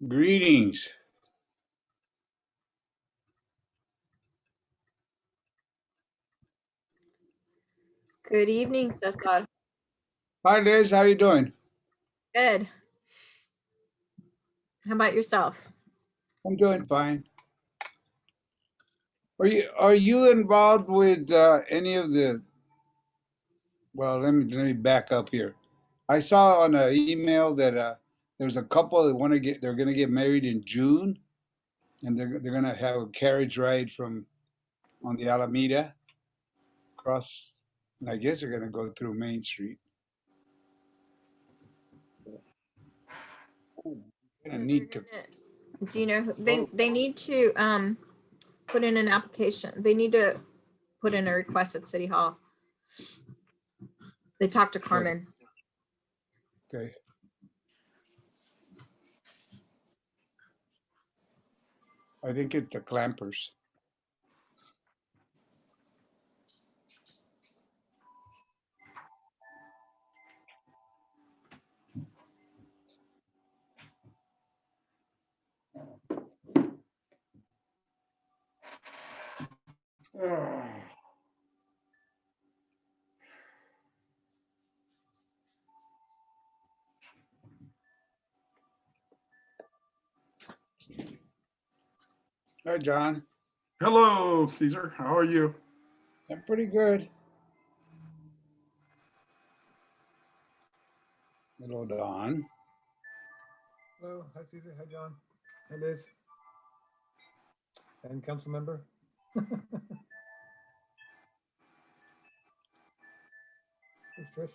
Greetings. Good evening, Cesar. Hi Liz, how you doing? Good. How about yourself? I'm doing fine. Are you involved with any of the? Well, let me back up here. I saw on an email that there's a couple that want to get. They're going to get married in June, and they're going to have a carriage ride from on the Alameda across. And I guess they're going to go through Main Street. Kind of So they're need to. gonna, do you know, they need to put in an application. They need to put in a request at City Hall. They talked to Okay, Carmen. okay. I think it's the Clampers. Hi John, Hello, Caesar. How are you? I'm pretty good. Hello Don. Hello, hi Caesar, hi John, hi Liz, and council member. Hey, Trish.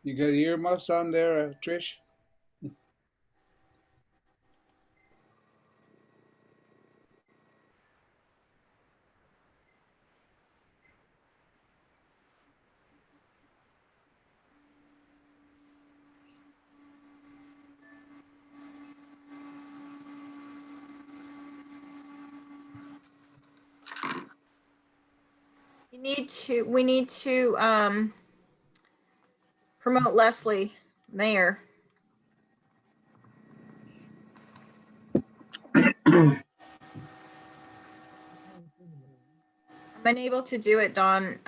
You got earmuffs on there, Trish? We need to promote Leslie, mayor. I'm unable to do it, Dawn.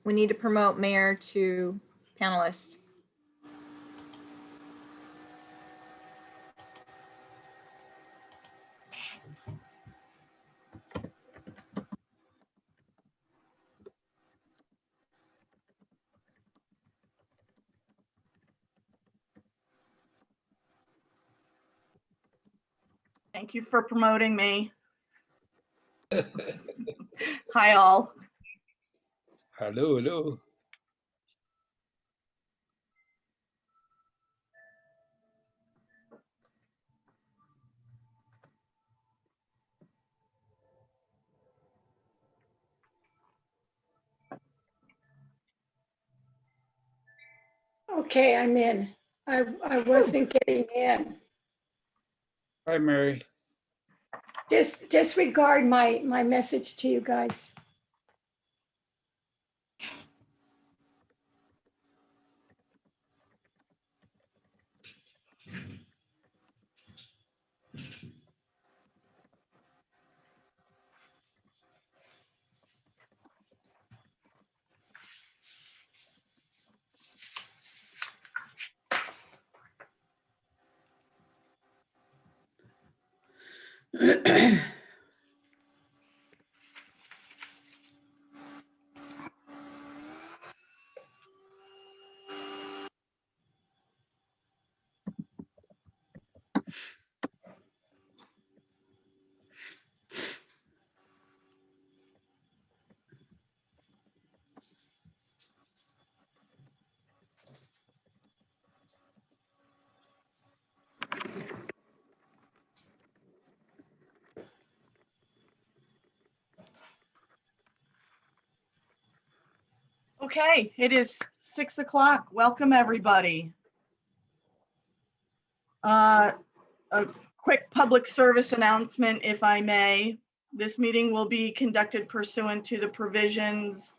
We need to promote mayor to panelist. Thank you for promoting me. Hi, all. Hello, hello. Okay, I'm in. I wasn't getting in. Hi, Mary. Disregard my message to you guys. Okay, it is 6 o'clock. Welcome, everybody. A quick public service announcement, if I may. This meeting will be conducted pursuant to the provisions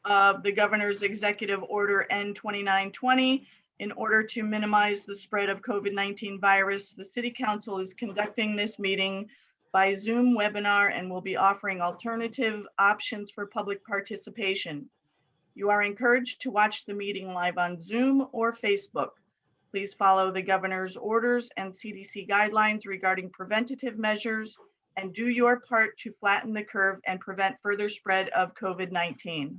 of the Governor's Executive Order N2920. In order to minimize the spread of COVID-19 virus, the City Council is conducting this meeting by Zoom webinar and will be offering alternative options for public participation. You are encouraged to watch the meeting live on Zoom or Facebook. Please follow the governor's orders and CDC guidelines regarding preventative measures and do your part to flatten the curve and prevent further spread of COVID-19.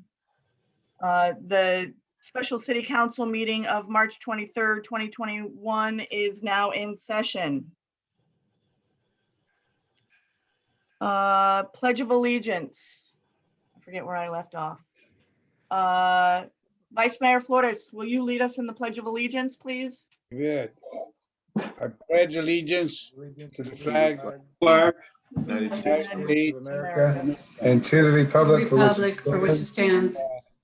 The special city council meeting of March 23rd, 2021 is now in session. Pledge of Allegiance. I forget where I left off. Vice Mayor Flores, will you lead us in the Pledge of Allegiance, please? Good. I pledge allegiance to the flag Flag, United United States States of America and to the republic for which it stands,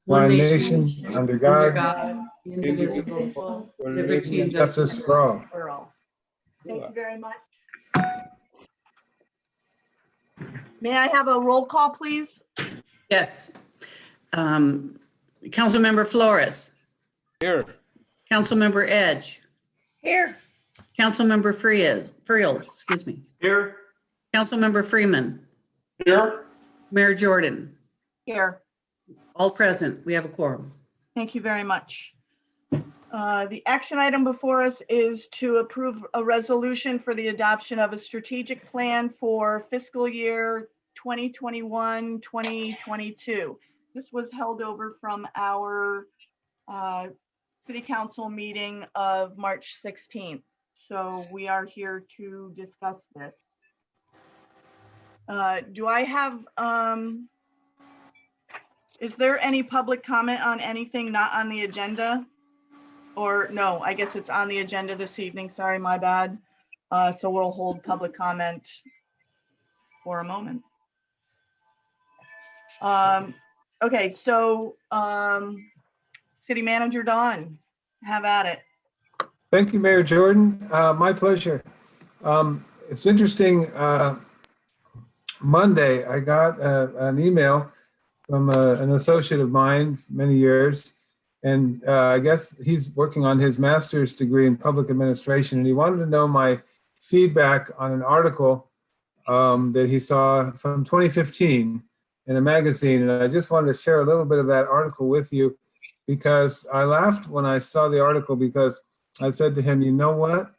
one nation, under God, Indivisible. liberty and justice for all. For all. Thank you very much. May I have a roll call, please? Yes. Councilmember Flores, Here. Councilmember Edge, Here, Councilmember Friels, excuse me, here. Councilmember Freeman, Here. Mayor Jordan, Here. all present. We have a quorum. Thank you very much. The action item before us is to approve a resolution for the adoption of a strategic plan for fiscal year 2021-2022. This was held over from our city council meeting of March 16th. So we are here to discuss this. Do I have, is there any public comment on anything not on the agenda? Or no, I guess it's on the agenda this evening. Sorry, my bad. So we'll hold public comment for a moment. Okay, so City Manager Don, have at it. Thank you, Mayor Jordan. My pleasure. It's interesting. Monday, I got an email from an associate of mine for many years. And I guess he's working on his master's degree in public administration. And he wanted to know my feedback on an article that he saw from 2015 in a magazine. And I just wanted to share a little bit of that article with you because I laughed when I saw the article because I said to him, you know what?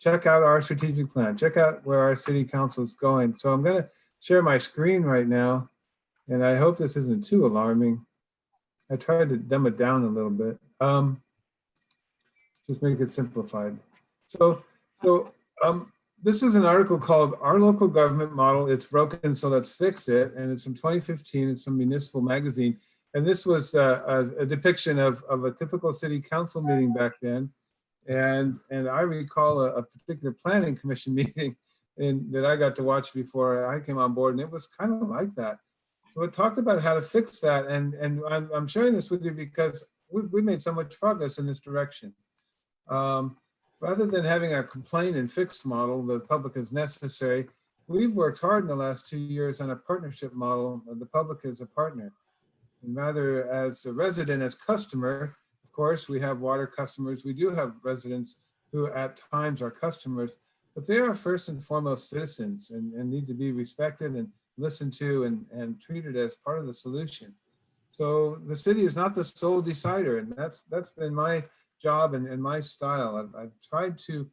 Check out our strategic plan. Check out where our city council is going. So I'm going to share my screen right now. And I hope this isn't too alarming. I tried to dumb it down a little bit. Just make it simplified. So this is an article called Our Local Government Model, It's Broken, So Let's Fix It. And it's from 2015, it's from Municipal Magazine. And this was a depiction of a typical city council meeting back then. And I recall a particular planning commission meeting that I got to watch before I came on board, and it was kind of like that. So it talked about how to fix that, and I'm sharing this with you because we've made so much progress in this direction. Rather than having a complain and fix model, the public is necessary, we've worked hard in the last 2 years on a partnership model, the public is a partner. And rather as a resident, as customer, of course, we have water customers, we do have residents who at times are customers, but they are first and foremost citizens and need to be respected and listened to and treated as part of the solution. So the city is not the sole decider, and that's been my job and my style. I've tried to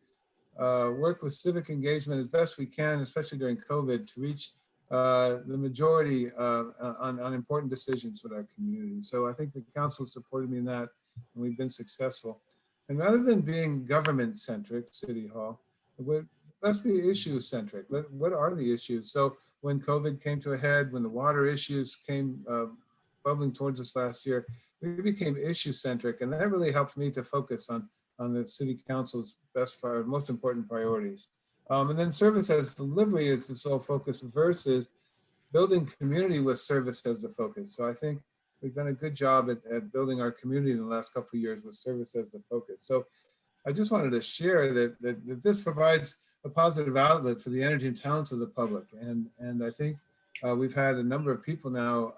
work with civic engagement as best we can, especially during COVID, to reach the majority on important decisions with our community. So I think the council supported me in that, and we've been successful. And rather than being government-centric, City Hall, let's be issue-centric. What are the issues? So when COVID came to a head, when the water issues came bubbling towards us last year, we became issue-centric, and that really helped me to focus on the city council's most important priorities. And then service as delivery is the sole focus versus building community with service as the focus. So I think we've done a good job at building our community in the last couple of years with service as the focus. So I just wanted to share that this provides a positive outlet for the energy and talents of the public. And I think we've had a number of people now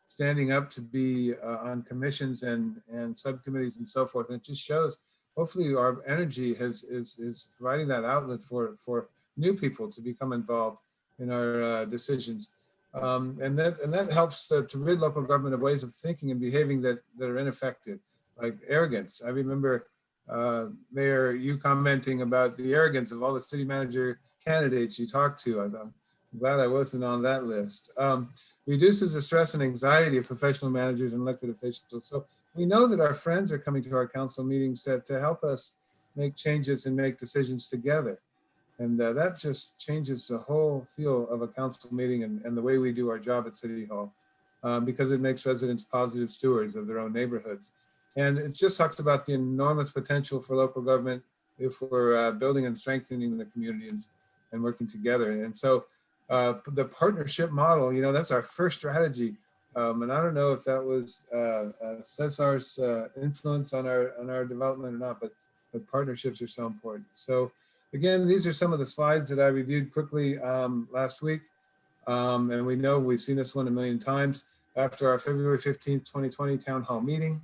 standing up to be on commissions and subcommittees and so forth. And it just shows, hopefully our energy is providing that outlet for new people to become involved in our decisions. And that helps to rid local government of ways of thinking and behaving that are ineffective, like arrogance. I remember Mayor, you commenting about the arrogance of all the city manager candidates you talked to. I'm glad I wasn't on that list. Reduces the stress and anxiety of professional managers and elected officials. So we know that our friends are coming to our council meetings to help us make changes and make decisions together. And that just changes the whole feel of a council meeting and the way we do our job at City Hall, because it makes residents positive stewards of their own neighborhoods. And it just talks about the enormous potential for local government if we're building and strengthening the communities and working together. And so the partnership model, that's our first strategy. And I don't know if that was Cesar's influence on our development or not, but partnerships are so important. So again, these are some of the slides that I reviewed quickly last week. And we know we've seen this one a million times. After our February 15th, 2020 town hall meeting,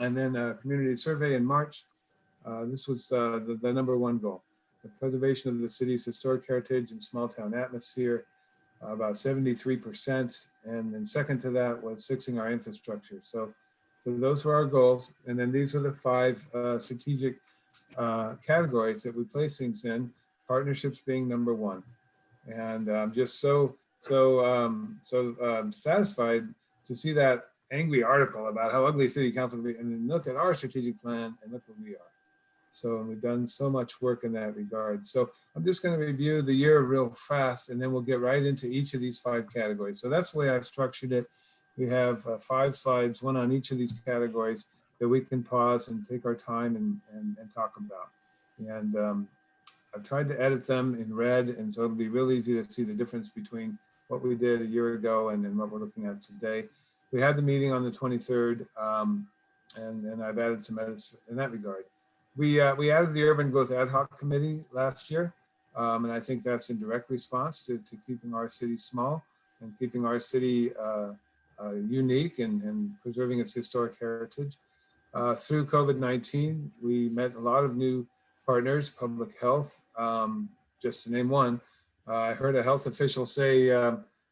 and then a community survey in March, this was the number one goal: the preservation of the city's historic heritage and small town atmosphere, about 73%. And then second to that was fixing our infrastructure. So those were our goals. And then these are the 5 strategic categories that we place things in, partnerships being number 1. And I'm just so satisfied to see that angry article about how ugly city council will be, and then look at our strategic plan and look where we are. So we've done so much work in that regard. So I'm just going to review the year real fast, and then we'll get right into each of these 5 categories. So that's the way I've structured it. We have 5 slides, one on each of these categories that we can pause and take our time and talk about. And I've tried to edit them in red, and so it'll be really easy to see the difference between what we did a year ago and what we're looking at today. We had the meeting on the 23rd, and I've added some edits in that regard. We added the Urban Growth Ad Hoc Committee last year, and I think that's in direct response to keeping our city small and keeping our city unique and preserving its historic heritage. Through COVID-19, we met a lot of new partners, public health, just to name one. I heard a health official say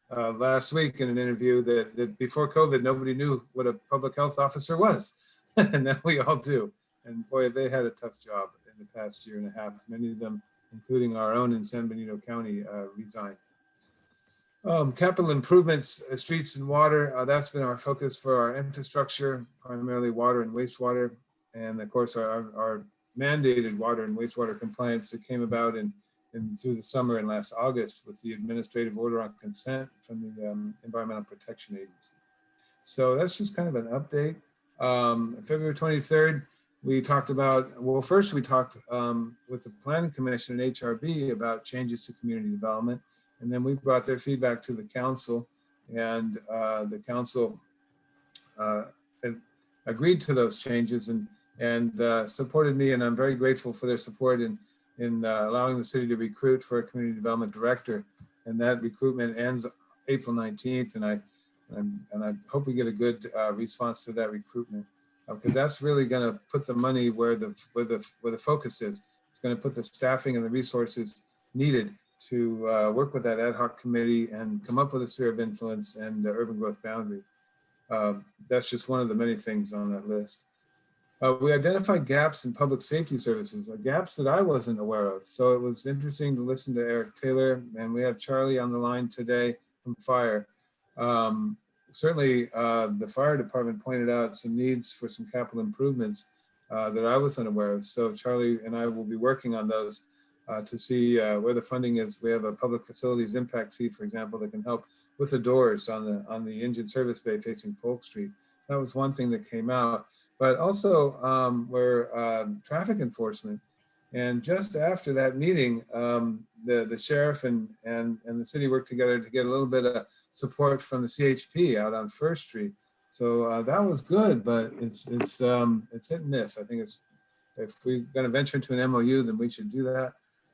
last week in an interview that before COVID, nobody knew what a public health officer was, and now we all do. And boy, they had a tough job in the past year and a half. Many of them, including our own in San Benito County, resigned. Capital improvements, streets and water, that's been our focus for our infrastructure, primarily water and wastewater. And of course, our mandated water and wastewater compliance that came about in through the summer and last August with the administrative order on consent from the Environmental Protection Agency. So that's just kind of an update. February 23rd, we talked about, well, first we talked with the Planning Commission and HRB about changes to community development. And then we brought their feedback to the council, and the council agreed to those changes and supported me. And I'm very grateful for their support in allowing the city to recruit for a community development director. And that recruitment ends April 19th. And I hope we get a good response to that recruitment, because that's really going to put the money where the focus is. It's going to put the staffing and the resources needed to work with that ad hoc committee and come up with a sphere of influence and the urban growth boundary. That's just one of the many things on that list. We identified gaps in public safety services, gaps that I wasn't aware of. So it was interesting to listen to Eric Taylor, and we have Charlie on the line today from Fire. Certainly the fire department pointed out some needs for some capital improvements that I was unaware of. So Charlie and I will be working on those to see where the funding is. We have a public facilities impact fee, for example, that can help with the doors on the engine service bay facing Polk Street. That was one thing that came out, but also where traffic enforcement. And just after that meeting, the sheriff and the city worked together to get a little bit of support from the CHP out on First Street. So that was good, but it's hit and miss. I think if we're going to venture into an MOU, then we should do that.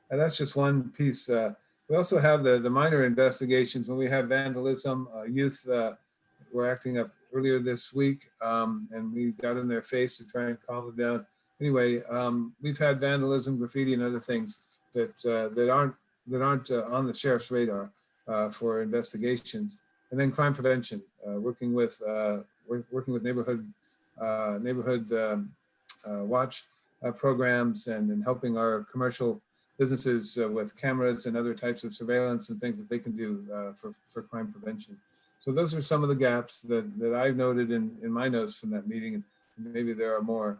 And that's just one piece. We also have the minor investigations when we have vandalism. Youth were acting up earlier this week, and we got in their face to try and calm them down. Anyway, we've had vandalism, graffiti, and other things that aren't on the sheriff's radar for investigations. And then crime prevention, working with neighborhood watch programs and helping our commercial businesses with cameras and other types of surveillance and things that they can do for crime prevention. So those are some of the gaps that I've noted in my notes from that meeting, and maybe there are more.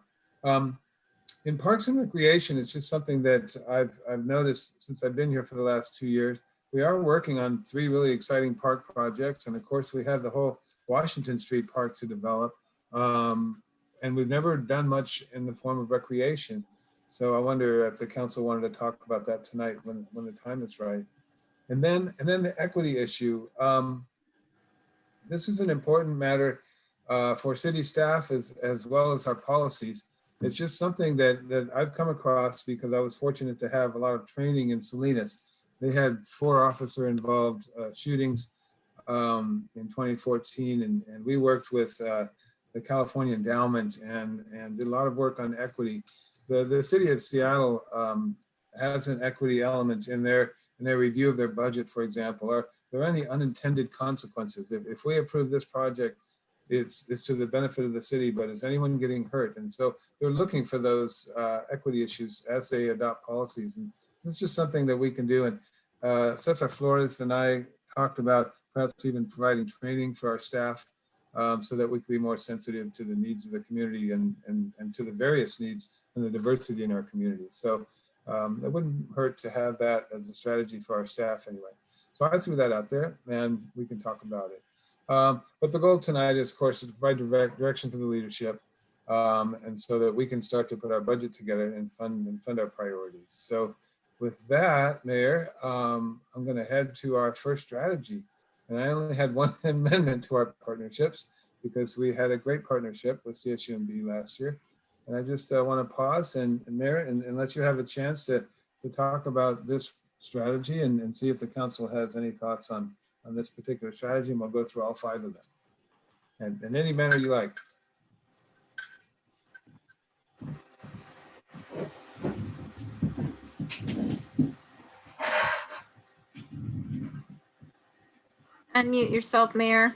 In Parks and Recreation, it's just something that I've noticed since I've been here for the last 2 years. We are working on 3 really exciting park projects. And of course, we have the whole Washington Street Park to develop. And we've never done much in the form of recreation. So I wonder if the council wanted to talk about that tonight when the time is right. And then the equity issue. This is an important matter for city staff as well as our policies. It's just something that I've come across because I was fortunate to have a lot of training in Salinas. They had 4 officer involved shootings in 2014, and we worked with the California Endowment and did a lot of work on equity. The city of Seattle has an equity element in their review of their budget, for example. Are there any unintended consequences? If we approve this project, it's to the benefit of the city, but is anyone getting hurt? And so they're looking for those equity issues as they adopt policies. And it's just something that we can do. And Cesar Flores and I talked about perhaps even providing training for our staff so that we can be more sensitive to the needs of the community and to the various needs and the diversity in our community. So it wouldn't hurt to have that as a strategy for our staff anyway. So I threw that out there and we can talk about it. But the goal tonight is, of course, to provide direction for the leadership and so that we can start to put our budget together and fund our priorities. So with that, Mayor, I'm going to head to our first strategy. And I only had one amendment to our partnerships because we had a great partnership with CSUMB last year. And I just want to pause and Mayor, and let you have a chance to talk about this strategy and see if the council has any thoughts on this particular strategy. And we'll go through all 5 of them. And in any manner you like. Unmute yourself, Mayor.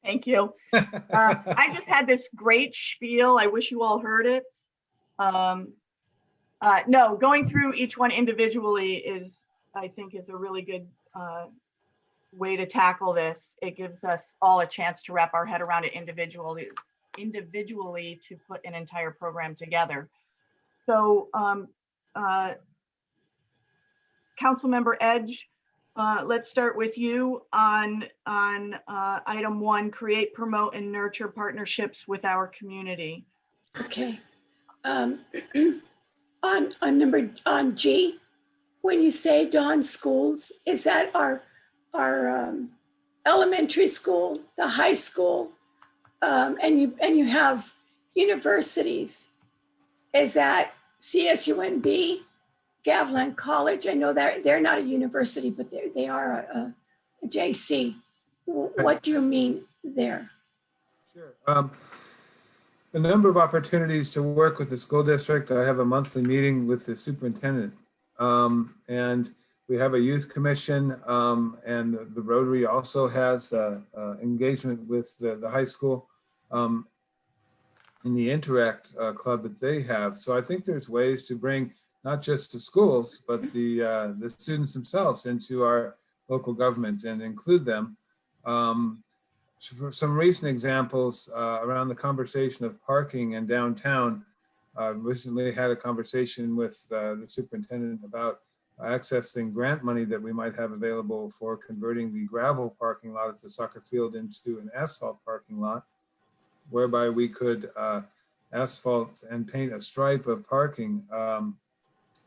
Thank you. I just had this great spiel. I wish you all heard it. No, going through each one individually I think is a really good way to tackle this. It gives us all a chance to wrap our head around it individually to put an entire program together. So Councilmember Edge, let's start with you on item 1, create, promote, and nurture partnerships with our community. Okay. On G, when you say Dawn Schools, is that our elementary school, the high school, and you have universities? Is that CSUMB, Gavilan College? I know they're not a university, but they are a JC. What do you mean there? Sure. A number of opportunities to work with the school district. I have a monthly meeting with the superintendent, and we have a youth commission, and the Rotary also has engagement with the high school in the Interact club that they have. So I think there's ways to bring not just the schools, but the students themselves into our local government and include them. Some recent examples around the conversation of parking and downtown. Recently had a conversation with the superintendent about accessing grant money that we might have available for converting the gravel parking lot at the soccer field into an asphalt parking lot, whereby we could asphalt and paint a stripe of parking.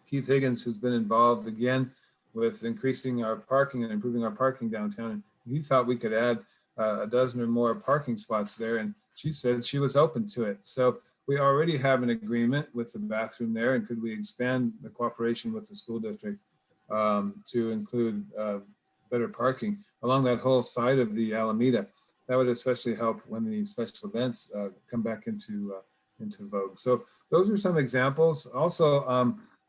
Keith Higgins, who's been involved again with increasing our parking and improving our parking downtown. And he thought we could add a dozen or more parking spots there. And she said she was open to it. So we already have an agreement with the bathroom there. And could we expand the cooperation with the school district to include better parking along that whole side of the Alameda? That would especially help when the special events come back into vogue. So those are some examples. Also,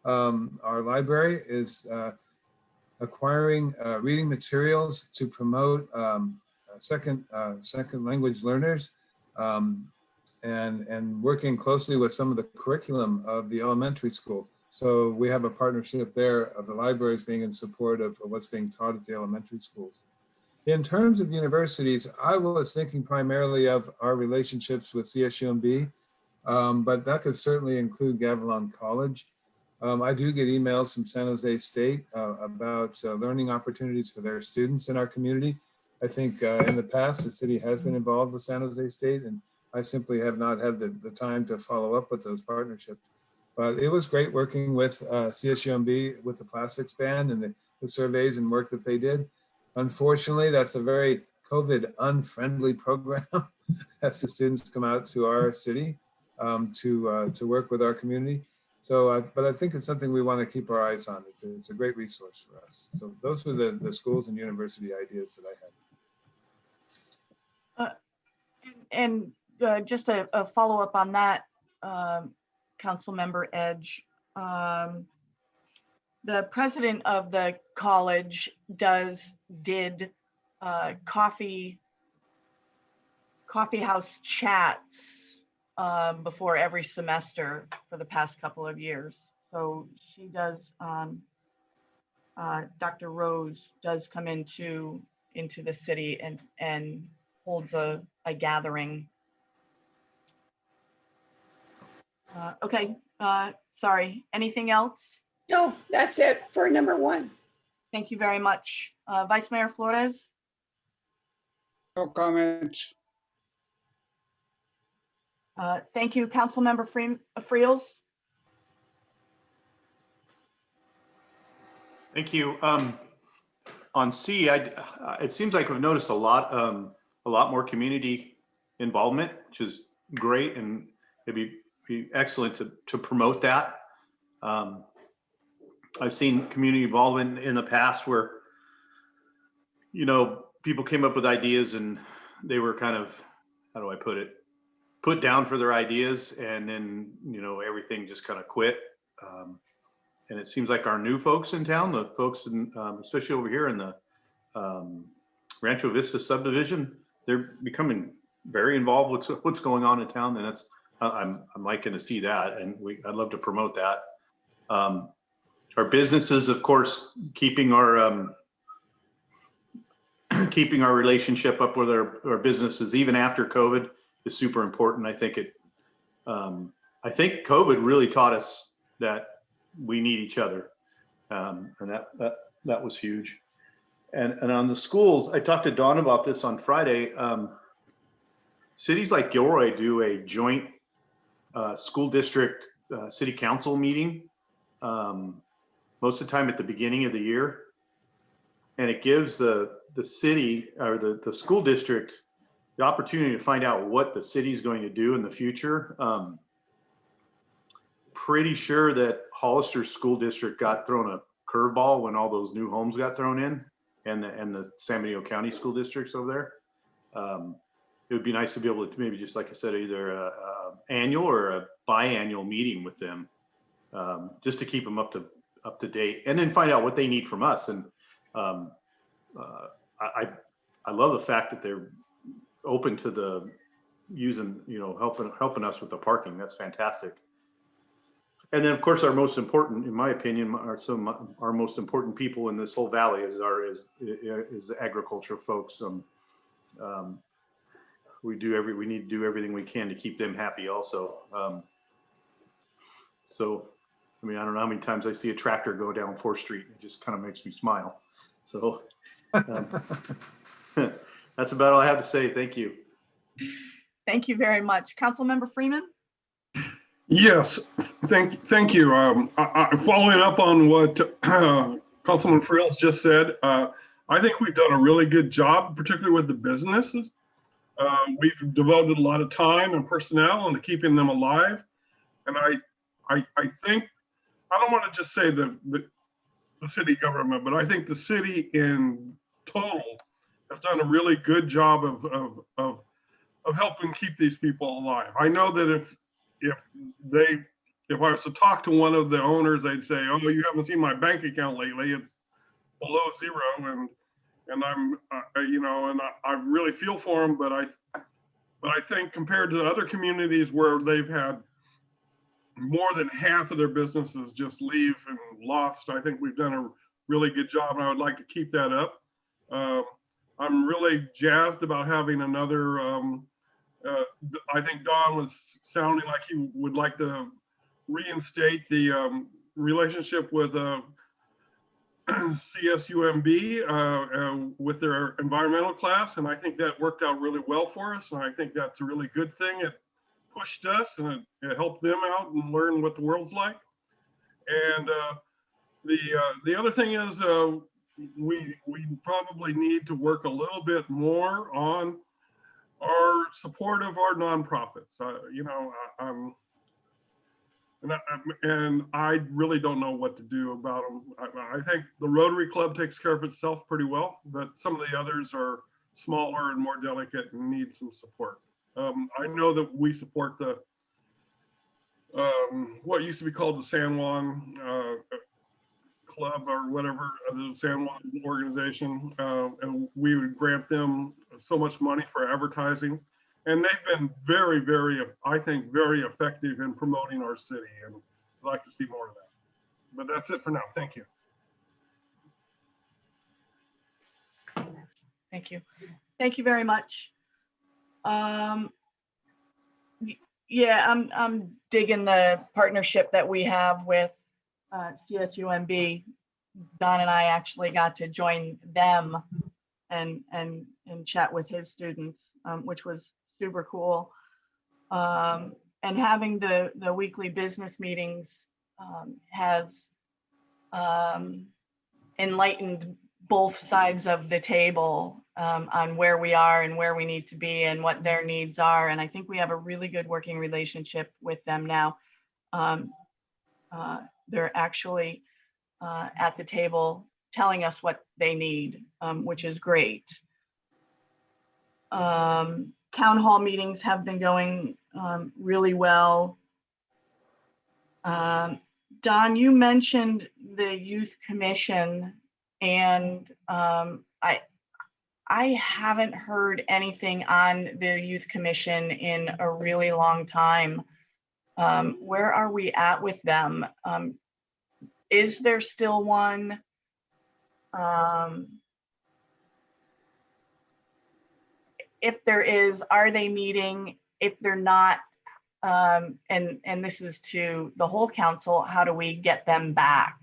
our library is acquiring reading materials to promote second language learners, and working closely with some of the curriculum of the elementary school. So we have a partnership there of the libraries being in support of what's being taught at the elementary schools. In terms of universities, I was thinking primarily of our relationships with CSUMB, but that could certainly include Gavilan College. I do get emails from San Jose State about learning opportunities for their students in our community. I think in the past, the city has been involved with San Jose State, and I simply have not had the time to follow up with those partnerships. But it was great working with CSUMB with the plastics ban and the surveys and work that they did. Unfortunately, that's a very COVID unfriendly program as the students come out to our city to work with our community. So, but I think it's something we want to keep our eyes on. It's a great resource for us. So those were the schools and university ideas that I had. And just a follow-up on that, Council Member Edge. The president of the college did coffee house chats before every semester for the past couple of years. So she does, Dr. Rose does come into the city and holds a gathering. Okay, sorry, anything else? No, that's it for number 1. Thank you very much. Vice Mayor Flores? No comments. Thank you, Councilmember Friels. Thank you. On C, it seems like we've noticed a lot more community involvement, which is great, and it'd be excellent to promote that. I've seen community involvement in the past where, people came up with ideas and they were kind of, how do I put it, put down for their ideas, and then, everything just kind of quit. And it seems like our new folks in town, the folks in, especially over here in the Rancho Vista subdivision, they're becoming very involved with what's going on in town, and that's I'm liking to see that, and I'd love to promote that. Our businesses, of course, keeping our relationship up with our businesses even after COVID is super important. I think I think COVID really taught us that we need each other, and that was huge. And on the schools, I talked to Dawn about this on Friday. Cities like Gilroy do a joint school district city council meeting most of the time at the beginning of the year, and it gives the city or the school district the opportunity to find out what the city is going to do in the future. Pretty sure that Hollister School District got thrown a curveball when all those new homes got thrown in, and the San Benito County school districts over there. It would be nice to be able to maybe, just like I said, either a annual or a biannual meeting with them, just to keep them up to date, and then find out what they need from us. And I love the fact that they're open to the using, helping us with the parking. That's fantastic. And then, of course, our most important, in my opinion, our most important people in this whole valley is the agriculture folks. We need to do everything we can to keep them happy also. So, I don't know how many times I see a tractor go down 4th Street. It just kind of makes me smile. So that's about all I have to say. Thank you. Thank you very much. Councilmember Freeman? Yes, thank you. Following up on what Councilman Friels just said, I think we've done a really good job, particularly with the businesses. We've devoted a lot of time and personnel into keeping them alive. And I think, I don't want to just say the city government, but I think the city in total has done a really good job of helping keep these people alive. I know that if I was to talk to one of the owners, they'd say, "Oh, you haven't seen my bank account lately. It's below zero." And I'm, and I really feel for them, but I think compared to other communities where they've had more than half of their businesses just leave and lost, I think we've done a really good job, and I would like to keep that up. I'm really jazzed about having another, I think Don was sounding like he would like to reinstate the relationship with CSUMB with their environmental class, and I think that worked out really well for us, and I think that's a really good thing. It pushed us and it helped them out and learn what the world's like. And the other thing is we probably need to work a little bit more on our support of our nonprofits. And I really don't know what to do about them. I think the Rotary Club takes care of itself pretty well, but some of the others are smaller and more delicate and need some support. I know that we support the what used to be called the San Juan Club or whatever, the San Juan organization, and we would grant them so much money for advertising. And they've been very, very, I think, very effective in promoting our city, and I'd like to see more of that. But that's it for now. Thank you. Thank you. Thank you very much. Yeah, I'm digging the partnership that we have with CSUMB. Don and I actually got to join them and chat with his students, which was super cool. And having the weekly business meetings has enlightened both sides of the table on where we are and where we need to be and what their needs are. And I think we have a really good working relationship with them now. They're actually at the table telling us what they need, which is great. Town hall meetings have been going really well. Don, you mentioned the Youth Commission, and I haven't heard anything on the Youth Commission in a really long time. Where are we at with them? Is there still one? If there is, are they meeting? If they're not, and this is to the whole council, how do we get them back?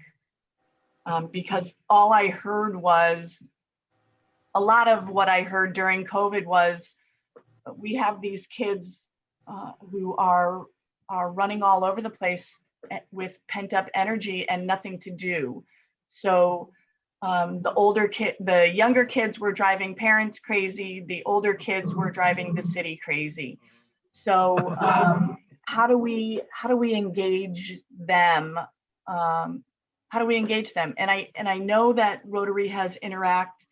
Because all I heard was, a lot of what I heard during COVID was, we have these kids who are running all over the place with pent up energy and nothing to do. So the younger kids were driving parents crazy. The older kids were driving the city crazy. So how do we engage them? How do we engage them? And I know that Rotary has Interact,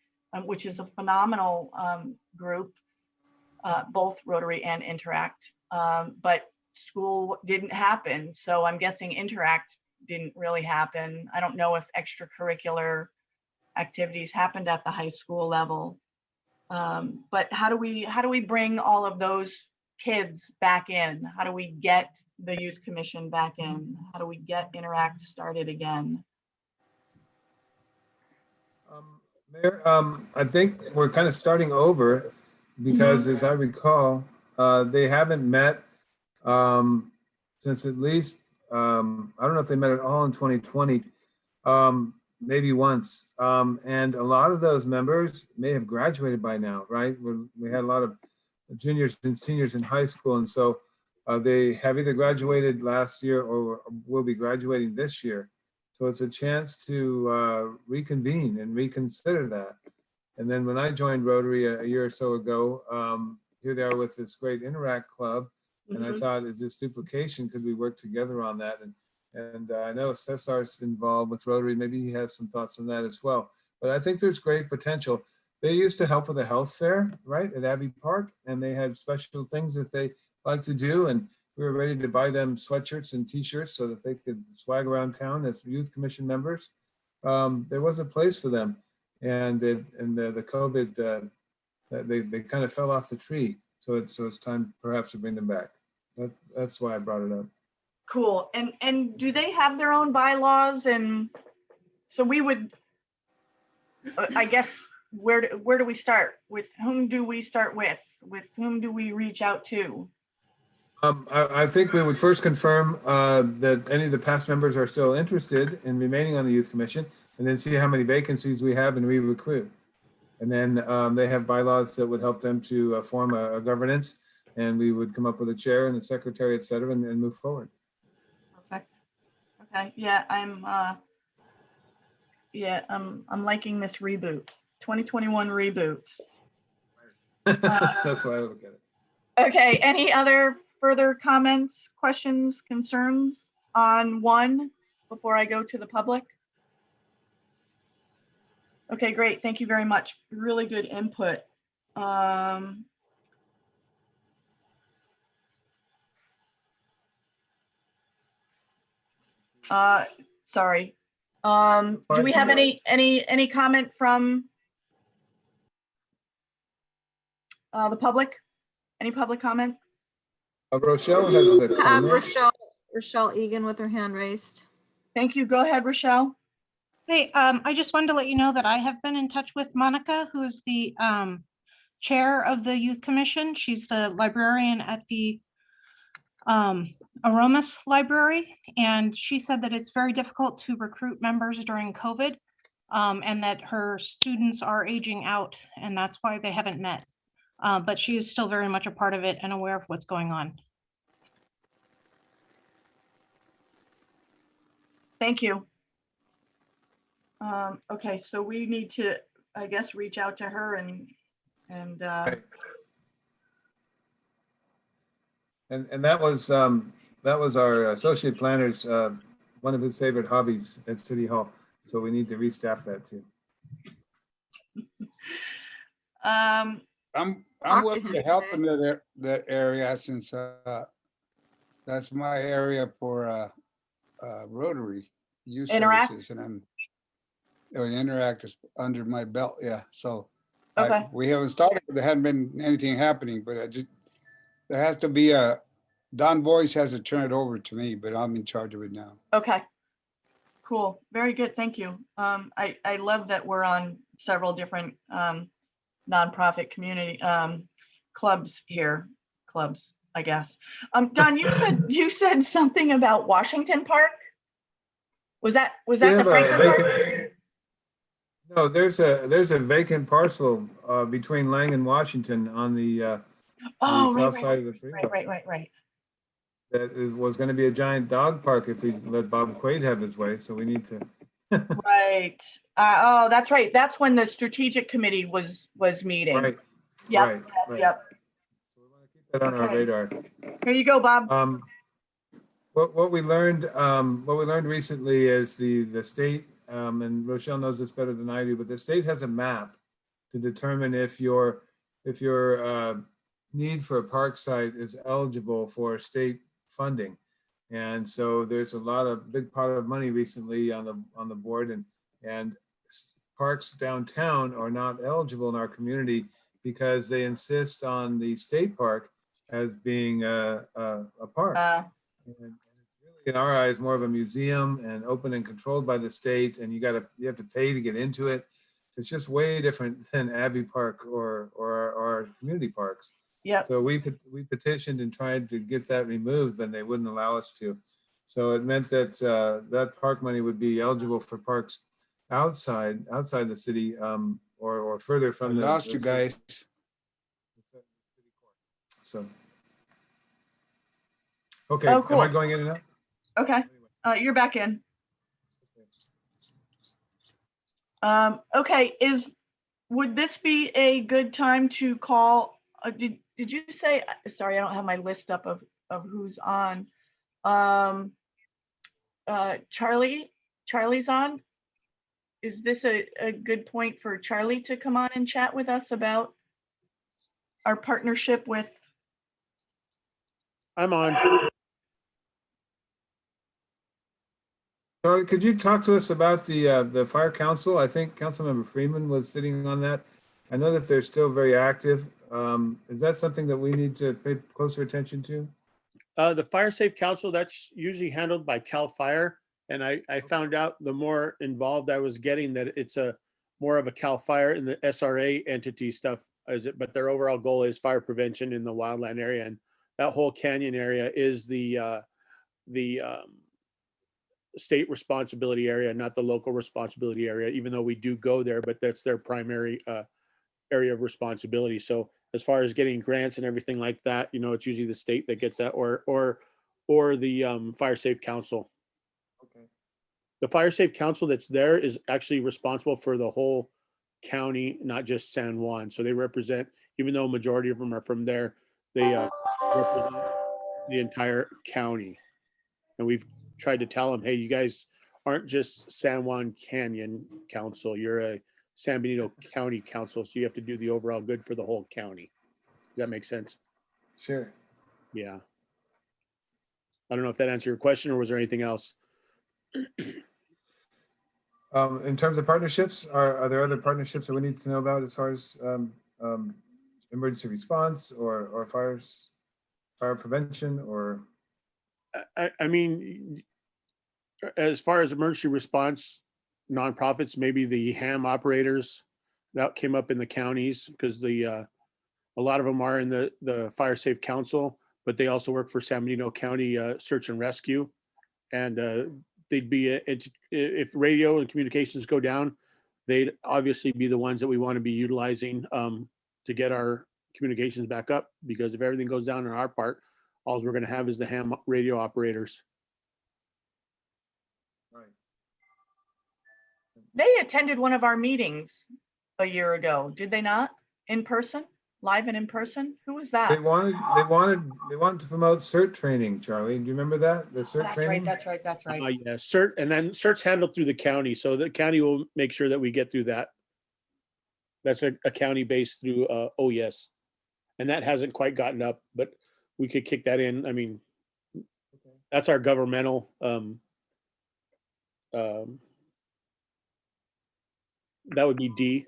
which is a phenomenal group, both Rotary and Interact, but school didn't happen. So I'm guessing Interact didn't really happen. I don't know if extracurricular activities happened at the high school level. But how do we bring all of those kids back in? How do we get the Youth Commission back in? How do we get Interact started again? Mayor, I think we're kind of starting over because, as I recall, they haven't met since at least, I don't know if they met at all in 2020, maybe once. And a lot of those members may have graduated by now, right? We had a lot of juniors and seniors in high school. And so they have either graduated last year or will be graduating this year. So it's a chance to reconvene and reconsider that. And then when I joined Rotary a year or so ago, here they are with this great Interact Club. And I Mhm. thought, is this duplication? Could we work together on that? And I know Cesar's involved with Rotary. Maybe he has some thoughts on that as well. But I think there's great potential. They used to help with the health fair, right, at Abbey Park, and they had special things that they like to do. And we were ready to buy them sweatshirts and T-shirts so that they could swag around town as youth commission members. There was a place for them, and the COVID they kind of fell off the tree. So it's time perhaps to bring them back. That's why I brought it up. Cool. And do they have their own bylaws? And so we would, I guess, where do we start? With whom do we start with? With whom do we reach out to? I think we would first confirm that any of the past members are still interested in remaining on the youth commission, and then see how many vacancies we have and re-recruit. And then they have bylaws that would help them to form a governance, and we would come up with a chair and a secretary, et cetera, and move forward. Perfect. Okay. Yeah, I'm liking this reboot. 2021 reboot. That's why I look at it. Okay. Any other further comments, questions, concerns on one before I go to the public? Okay, great. Thank you very much. Really good input. Sorry. Do we have any comment from the public? Any public comment? Rochelle has a comment. Rochelle Egan with her hand raised. Thank you. Go ahead, Rochelle. Hey, I just wanted to let you know that I have been in touch with Monica, who is the chair of the Youth Commission. She's the librarian at the Aromas Library, and she said that it's very difficult to recruit members during COVID, and that her students are aging out, and that's why they haven't met. But she is still very much a part of it and aware of what's going on. Thank you. Okay, so we need to, I guess, reach out to her and Right. And that was our associate planner's one of his favorite hobbies at City Hall. So we need to restaff that too. um, I'm Talk to willing him to help today. in that area since that's my area for Rotary Youth Interact? Services, and Interact is under my belt. Yeah, so Okay. we haven't started. There hadn't been anything happening, but there has to be Don Boyce has to turn it over to me, but I'm in charge of it now. Okay. Cool. Very good. Thank you. I love that we're on several different nonprofit community clubs here. Clubs, I guess. Don, you said something about Washington Park. Was that We the have a Franklin Park? vacant- No, there's a vacant parcel between Lang and Washington on the Oh, south right, side of the freeway. right. That was going to be a giant dog park if we let Bob Quaid have his way. So we need to. Right. Oh, that's right. That's when the strategic committee was meeting. Right. Yep. Right. Yep. So we want to keep that on our Okay. radar. Here you go, Bob. What we learned recently is the state, and Rochelle knows this better than I do, but the state has a map to determine if your need for a park site is eligible for state funding. And so there's a big pot of money recently on the board, and parks downtown are not eligible in our community because they insist on the state park as being a park. And it's really, in our eyes, more of a museum and open and controlled by the state, and you have to pay to get into it. It's just way different than Abbey Park or our community parks. Yep. So we petitioned and tried to get that removed, but they wouldn't allow us to. So it meant that that park money would be eligible for parks outside the city or further from the. Lost you guys. So. Okay, Oh, am I cool. going in and out? Okay. You're back in. Okay, would this be a good time to call, did you say, sorry, I don't have my list up of who's on. Charlie's on? Is this a good point for Charlie to come on and chat with us about our partnership with? I'm on. Charlie, could you talk to us about the fire council? I think Councilmember Freeman was sitting on that. I know that they're still very active. Is that something that we need to pay closer attention to? The Fire Safe Council, that's usually handled by CAL FIRE. And I found out the more involved I was getting that it's a more of a CAL FIRE and the SRA entity stuff is it, but their overall goal is fire prevention in the wildland area. And that whole canyon area is the state responsibility area, not the local responsibility area, even though we do go there, but that's their primary area of responsibility. So as far as getting grants and everything like that, you know, it's usually the state that gets that or the Fire Safe Council. Okay. The Fire Safe Council that's there is actually responsible for the whole county, not just San Juan. So they represent, even though a majority of them are from there, they represent the entire county. And we've tried to tell them, hey, you guys aren't just San Juan Canyon Council, you're a San Benito County Council, so you have to do the overall good for the whole county. Does that make sense? Sure. Yeah. I don't know if that answered your question or was there anything else? In terms of partnerships, are there other partnerships that we need to know about as far as emergency response or fire prevention or? I mean, as far as emergency response nonprofits, maybe the ham operators that came up in the counties because a lot of them are in the Fire Safe Council, but they also work for San Benito County Search and Rescue. And they'd be, if radio and communications go down, they'd obviously be the ones that we want to be utilizing to get our communications back up, because if everything goes down on our part, all we're going to have is the ham radio operators. Right. They attended one of our meetings a year ago, did they not? In person, live and in person? Who was that? They wanted to promote CERT training, Charlie. Do you remember that? The CERT That's training? right, that's right. Yeah, CERT, and then CERT's handled through the county, so the county will make sure that we get through that. That's a county based through OES, and that hasn't quite gotten up, but we could kick that in. I mean, that's our governmental that would be D,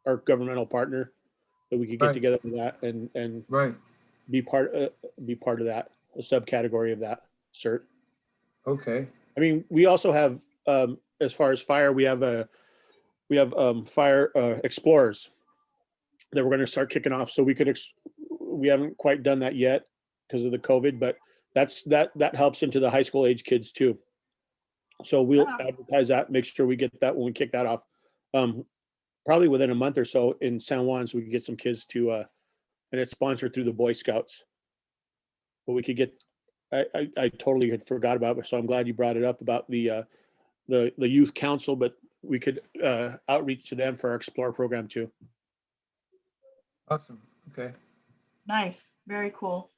our governmental partner, that we could get Right. together with that and Right. be part of that, a subcategory of that CERT. Okay. I mean, we also have as far as fire, we have fire explorers that we're going to start kicking off. So we haven't quite done that yet because of the COVID, but that helps into the high school age kids too. So we'll advertise that, make sure we get that when we kick that off. Probably within a month or so in San Juan, so we can get some kids to, and it's sponsored through the Boy Scouts. But we could get, I totally had forgot about it, so I'm glad you brought it up about the youth council, but we could outreach to them for our Explore program too. Awesome. Okay. Nice, very cool.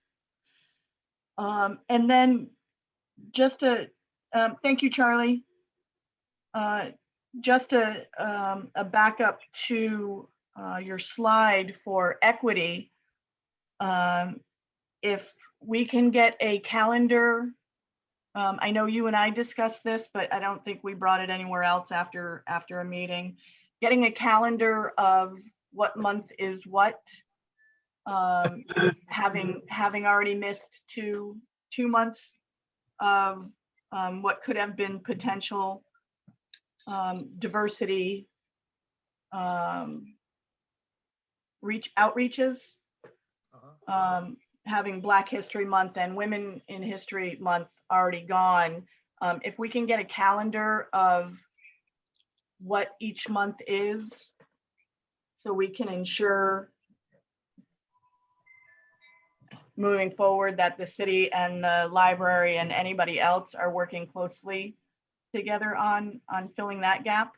And then just to, thank you, Charlie. Just a backup to your slide for equity. If we can get a calendar, I know you and I discussed this, but I don't think we brought it anywhere else after a meeting. Getting a calendar of what month is what. Having already missed two months of what could have been potential diversity outreaches, having Black History Month and Women in History Month already gone. If we can get a calendar of what each month is, so we can ensure moving forward that the city and the library and anybody else are working closely together on filling that gap.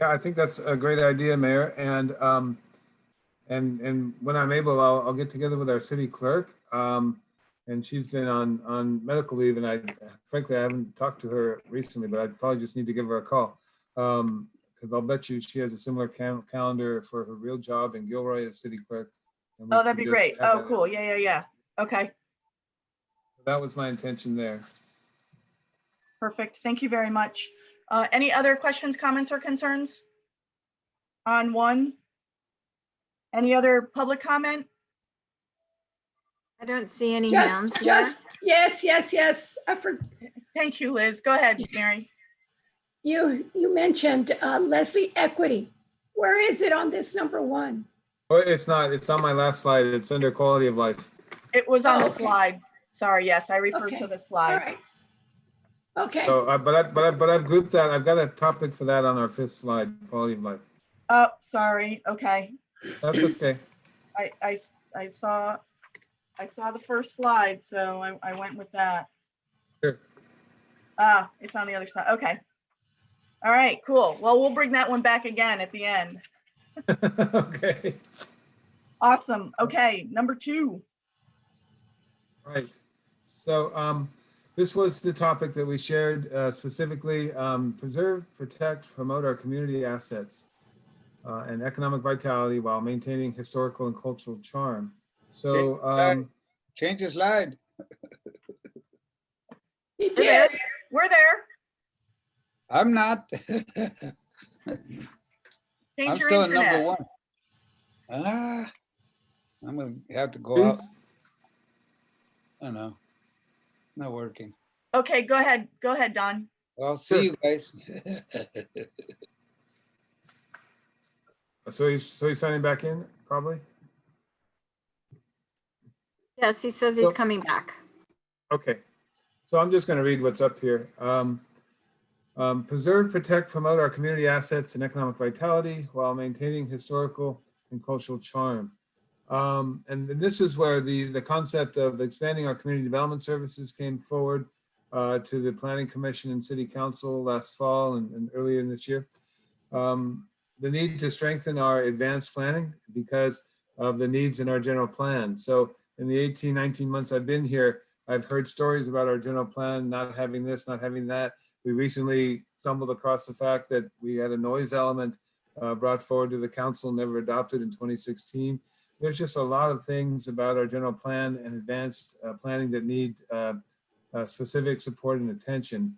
Yeah, I think that's a great idea, Mayor. And when I'm able, I'll get together with our city clerk. And she's been on medical leave, and frankly, I haven't talked to her recently, but I probably just need to give her a call. Because I'll bet you she has a similar calendar for her real job in Gilroy as city clerk. And we Oh, that'd can be just great. have Oh, cool. Yeah. Okay, That was my intention there. perfect. Thank you very much. Any other questions, comments, or concerns on one? Any other public comment? I don't see any hands Just, here. yes. Thank you, Liz. Go ahead, Mary. You mentioned Leslie Equity. Where is it on this number one? Oh, it's not. It's on my last slide. It's under quality of life. It was on Oh, the okay. slide. Sorry, yes, I referred Okay. to the All slide. right. Okay, So, but I've grouped that. I've got a topic for that on our 5th slide, quality of life. Oh, sorry. Okay. That's okay. I saw the first slide, so I went with that. Sure. Ah, it's on the other side. Okay. All right, cool. Well, we'll bring that one back again at the end. Okay. Awesome. Okay, number 2. Right. So this was the topic that we shared specifically, preserve, protect, promote our community assets and economic vitality while maintaining historical and cultural charm. So Change the slide. he We're there. did. We're there. I'm not. Change I'm your still at internet. number 1. I'm gonna have to go out. please, I don't know. Not working. Okay, go ahead. Go ahead, Don. I'll see you guys. so he's signing back in, probably? Yes, he says he's So- coming back. Okay, so I'm just going to read what's up here. Preserve, protect, promote our community assets and economic vitality while maintaining historical and cultural charm. And this is where the concept of expanding our community development services came forward to the Planning Commission and City Council last fall and earlier in this year. The need to strengthen our advanced planning because of the needs in our general plan. So in the 18, 19 months I've been here, I've heard stories about our general plan not having this, not having that. We recently stumbled across the fact that we had a noise element brought forward to the council, never adopted in 2016. There's just a lot of things about our general plan and advanced planning that need specific support and attention.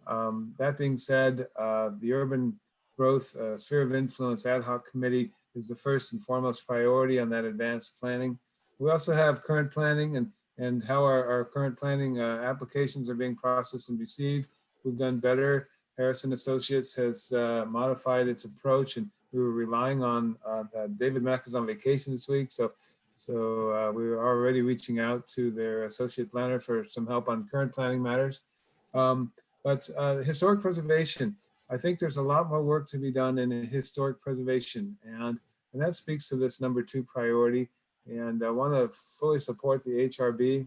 That being said, the Urban Growth Sphere of Influence Ad Hoc Committee is the first and foremost priority on that advanced planning. We also have current planning and how our current planning applications are being processed and received. We've done better. Harrison Associates has modified its approach, and we were relying on David Mack is on vacation this week, so we were already reaching out to their associate planner for some help on current planning matters. But historic preservation, I think there's a lot more work to be done in historic preservation, and that speaks to this number 2 priority. And I want to fully support the HRB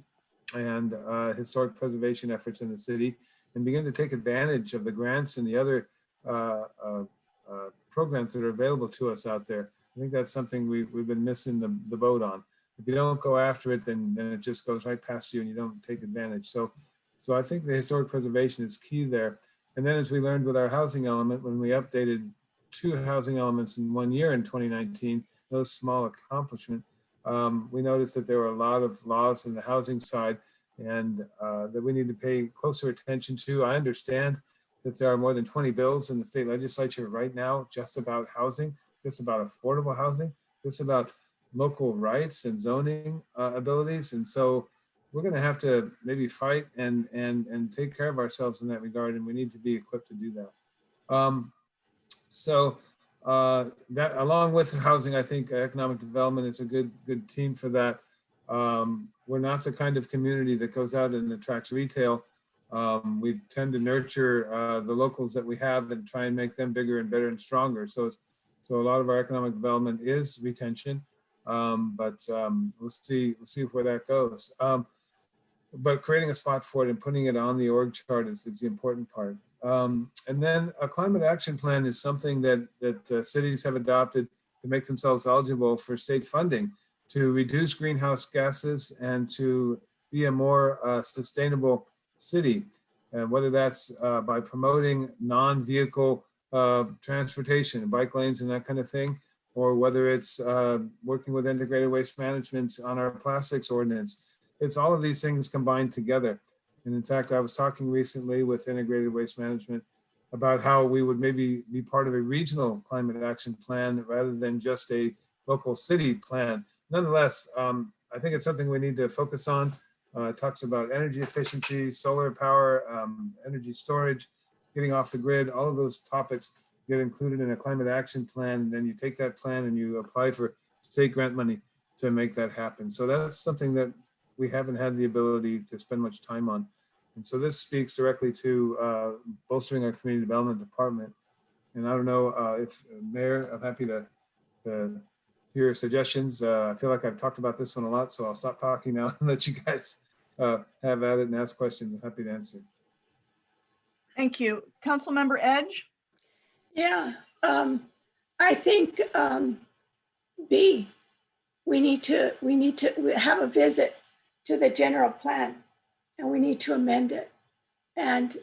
and historic preservation efforts in the city and begin to take advantage of the grants and the other programs that are available to us out there. I think that's something we've been missing the boat on. If you don't go after it, then it just goes right past you and you don't take advantage. So I think the historic preservation is key there. And then as we learned with our housing element, when we updated 2 housing elements in 1 year in 2019, those small accomplishment, we noticed that there were a lot of laws in the housing side and that we need to pay closer attention to. I understand that there are more than 20 bills in the state legislature right now just about housing, just about affordable housing, just about local rights and zoning abilities. And so we're going to have to maybe fight and take care of ourselves in that regard, and we need to be equipped to do that. That along with housing, I think economic development is a good team for that. We're not the kind of community that goes out and attracts retail. We tend to nurture the locals that we have and try and make them bigger and better and stronger. So a lot of our economic development is retention, but we'll see where that goes. But creating a spot for it and putting it on the org chart is the important part. And then a climate action plan is something that cities have adopted to make themselves eligible for state funding to reduce greenhouse gases and to be a more sustainable city. And whether that's by promoting non-vehicle transportation, bike lanes and that kind of thing, or whether it's working with integrated waste management on our plastics ordinance. It's all of these things combined together. And in fact, I was talking recently with integrated waste management about how we would maybe be part of a regional climate action plan rather than just a local city plan. Nonetheless, I think it's something we need to focus on. It talks about energy efficiency, solar power, energy storage, getting off the grid, all of those topics get included in a climate action plan. And then you take that plan and you apply for state grant money to make that happen. So that's something that we haven't had the ability to spend much time on. And so this speaks directly to bolstering our community development department. And I don't know if Mayor, I'm happy to hear suggestions. I feel like I've talked about this one a lot, so I'll stop talking now and let you guys have at it and ask questions. I'm happy to answer. Thank you. Councilmember Edge? Yeah, I think B, we need to have a visit to the general plan and we need to amend it. And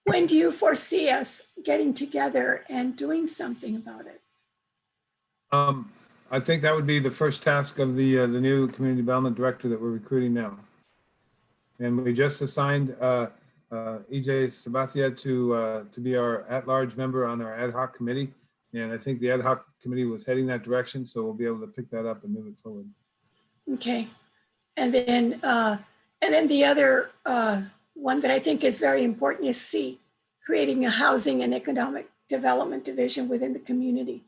when do you foresee us getting together and doing something about it? I think that would be the first task of the new community development director that we're recruiting now. And we just assigned EJ Sabathia to be our at-large member on our ad hoc committee. And I think the ad hoc committee was heading that direction, so we'll be able to pick that up and move it forward. Okay. And then the other one that I think is very important is C, creating a housing and economic development division within the community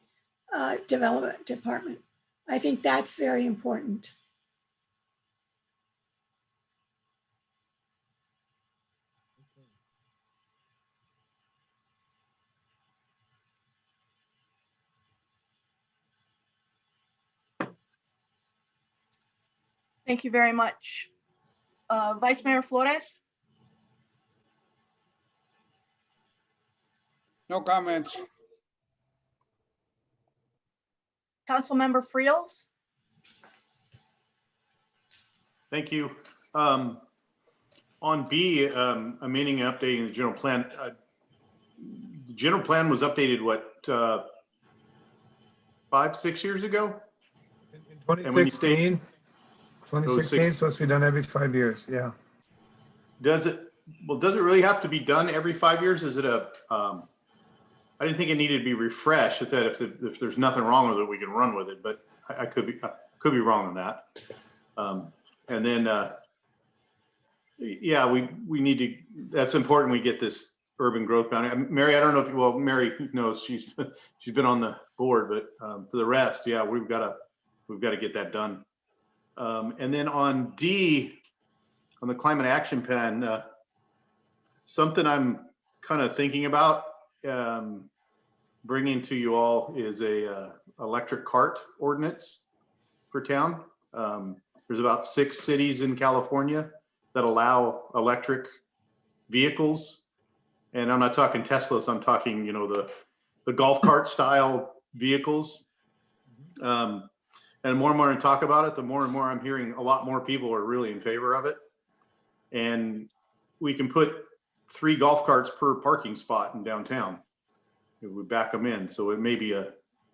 development department. I think that's very important. Thank you very much. Vice Mayor Flores? No comments. Councilmember Friels? Thank you. On B, amending and updating the general plan. The general plan was updated, what, 5-6 years ago? In 2016, 2016 supposed to be done every 5 years. Yeah. Does it really have to be done every 5 years? Is it I didn't think it needed to be refreshed. That if there's nothing wrong with it, we can run with it. But I could be wrong on that. And then, yeah, we need to. That's important. We get this urban growth boundary. Mary, I don't know if Mary knows she's been on the board, but for the rest, yeah, we've got to get that done. And then on D, on the climate action plan, something I'm kind of thinking about bringing to you all is a electric cart ordinance for town. There's about 6 cities in California that allow electric vehicles. And I'm not talking Teslas, I'm talking, the golf cart style vehicles. And the more and more I talk about it, the more and more I'm hearing a lot more people are really in favor of it. And we can put 3 golf carts per parking spot in downtown if we back them in. So it may be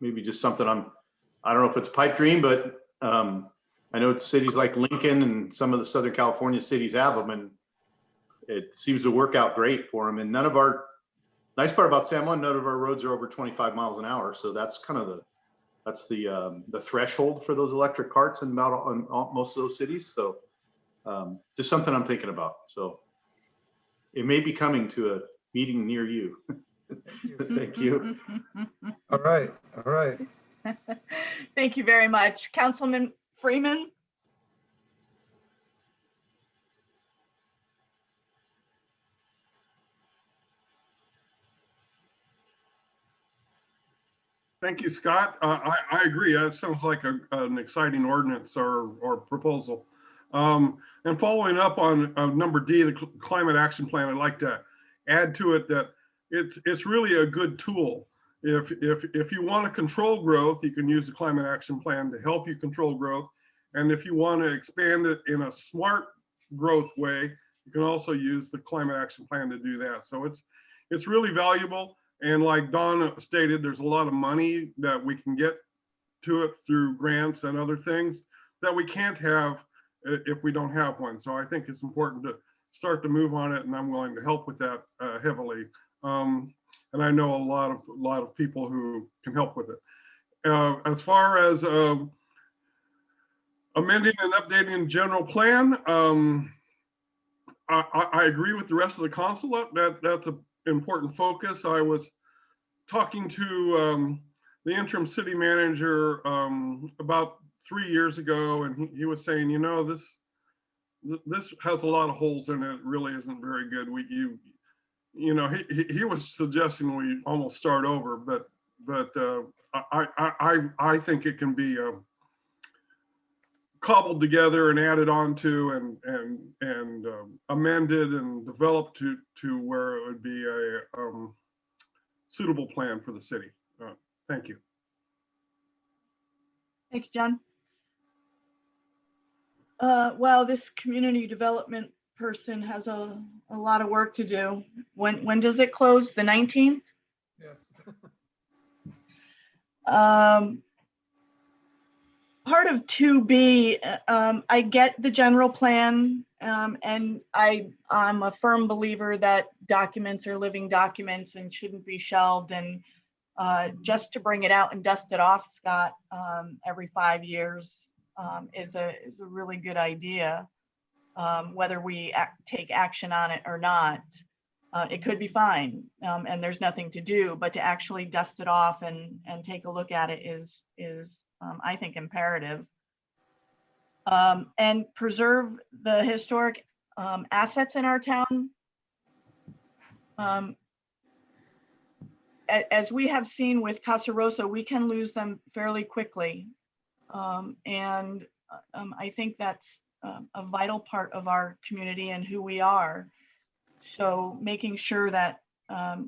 maybe just something I don't know if it's a pipe dream, but I know it's cities like Lincoln and some of the Southern California cities have them, and it seems to work out great for them. And nice part about San Juan, none of our roads are over 25 miles an hour. So that's kind of the threshold for those electric carts in most of those cities. So just something I'm thinking about. So it may be coming to a meeting near you. Thank you. All right. All right. Thank you very much. Councilman Freeman? Thank you, Scott. I agree. That sounds like an exciting ordinance or proposal. And following up on number D, the climate action plan, I'd like to add to it that it's really a good tool. If you want to control growth, you can use the climate action plan to help you control growth. And if you want to expand it in a smart growth way, you can also use the climate action plan to do that. So it's really valuable. And like Dawn stated, there's a lot of money that we can get to it through grants and other things that we can't have if we don't have one. So I think it's important to start to move on it, and I'm willing to help with that heavily. And I know a lot of people who can help with it. As far as amending and updating general plan, I agree with the rest of the council that that's an important focus. I was talking to the interim city manager about 3 years ago, and he was saying, you know, this has a lot of holes in it. It really isn't very good. You know, he was suggesting we almost start over, but I think it can be cobbled together and added on to and amended and developed to where it would be a suitable plan for the city. Thank you. Thanks, John. Well, this community development person has a lot of work to do. When does it close? The 19th? Yes. Part of 2B, I get the general plan, and I'm a firm believer that documents are living documents and shouldn't be shelved. And just to bring it out and dust it off, Scott, every 5 years is a really good idea. Whether we take action on it or not, it could be fine, and there's nothing to do. But to actually dust it off and take a look at it is I think imperative. And preserve the historic assets in our town. As we have seen with Casa Rosa, we can lose them fairly quickly. And I think that's a vital part of our community and who we are. So making sure that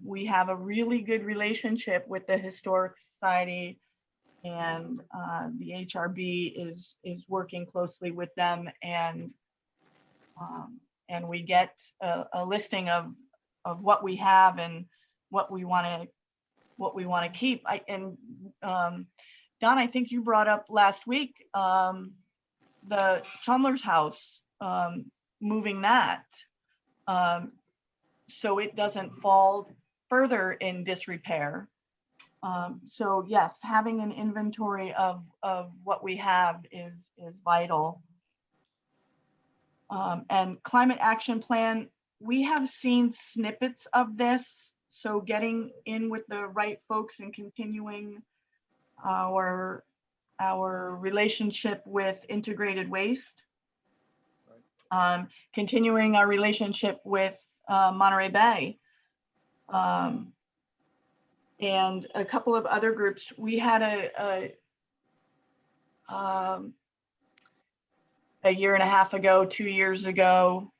we have a really good relationship with the Historic Society, and the HRB is working closely with them, and we get a listing of what we have and what we want to keep. Don, I think you brought up last week the Chandler's house, moving that so it doesn't fall further in disrepair. So yes, having an inventory of what we have is vital. And climate action plan, we have seen snippets of this. So getting in with the right folks and continuing our relationship with integrated waste, continuing our relationship with Monterey Bay, and a couple of other groups. We had a year and a half ago, 2 years ago,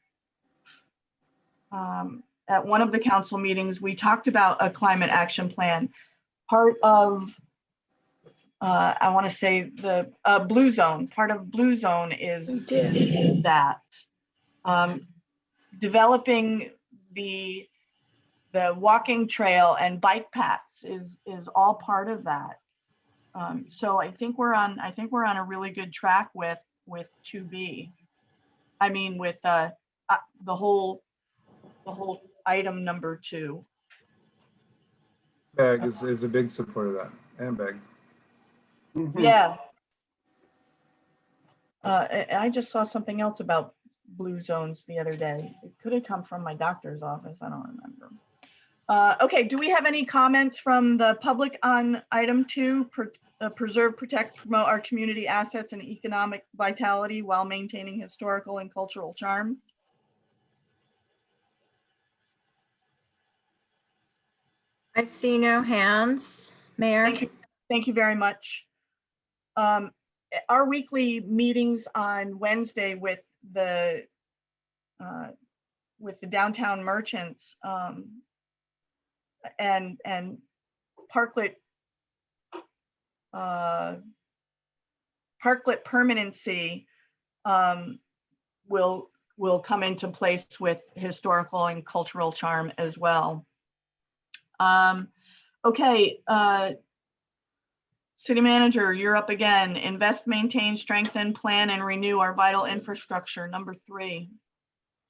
at one of the council meetings, we talked about a climate action plan. Part of, I want to say the Blue Zone, part of Blue Zone is that. Developing the walking trail and bike paths is all part of that. So I think we're on a really good track with 2B. I mean, with the whole item number 2. Bag is a big supporter of that, and Bag. Yeah. I just saw something else about blue zones the other day. It could have come from my doctor's office. I don't remember. Okay, do we have any comments from the public on item 2, preserve, protect, promote our community assets and economic vitality while maintaining historical and cultural charm? I see no hands, Mayor. Thank you very much. Our weekly meetings on Wednesday with the with the downtown merchants, and parklet permanency will come into place with historical and cultural charm as well. Okay, City Manager, you're up again. Invest, maintain, strengthen, plan, and renew our vital infrastructure, number 3.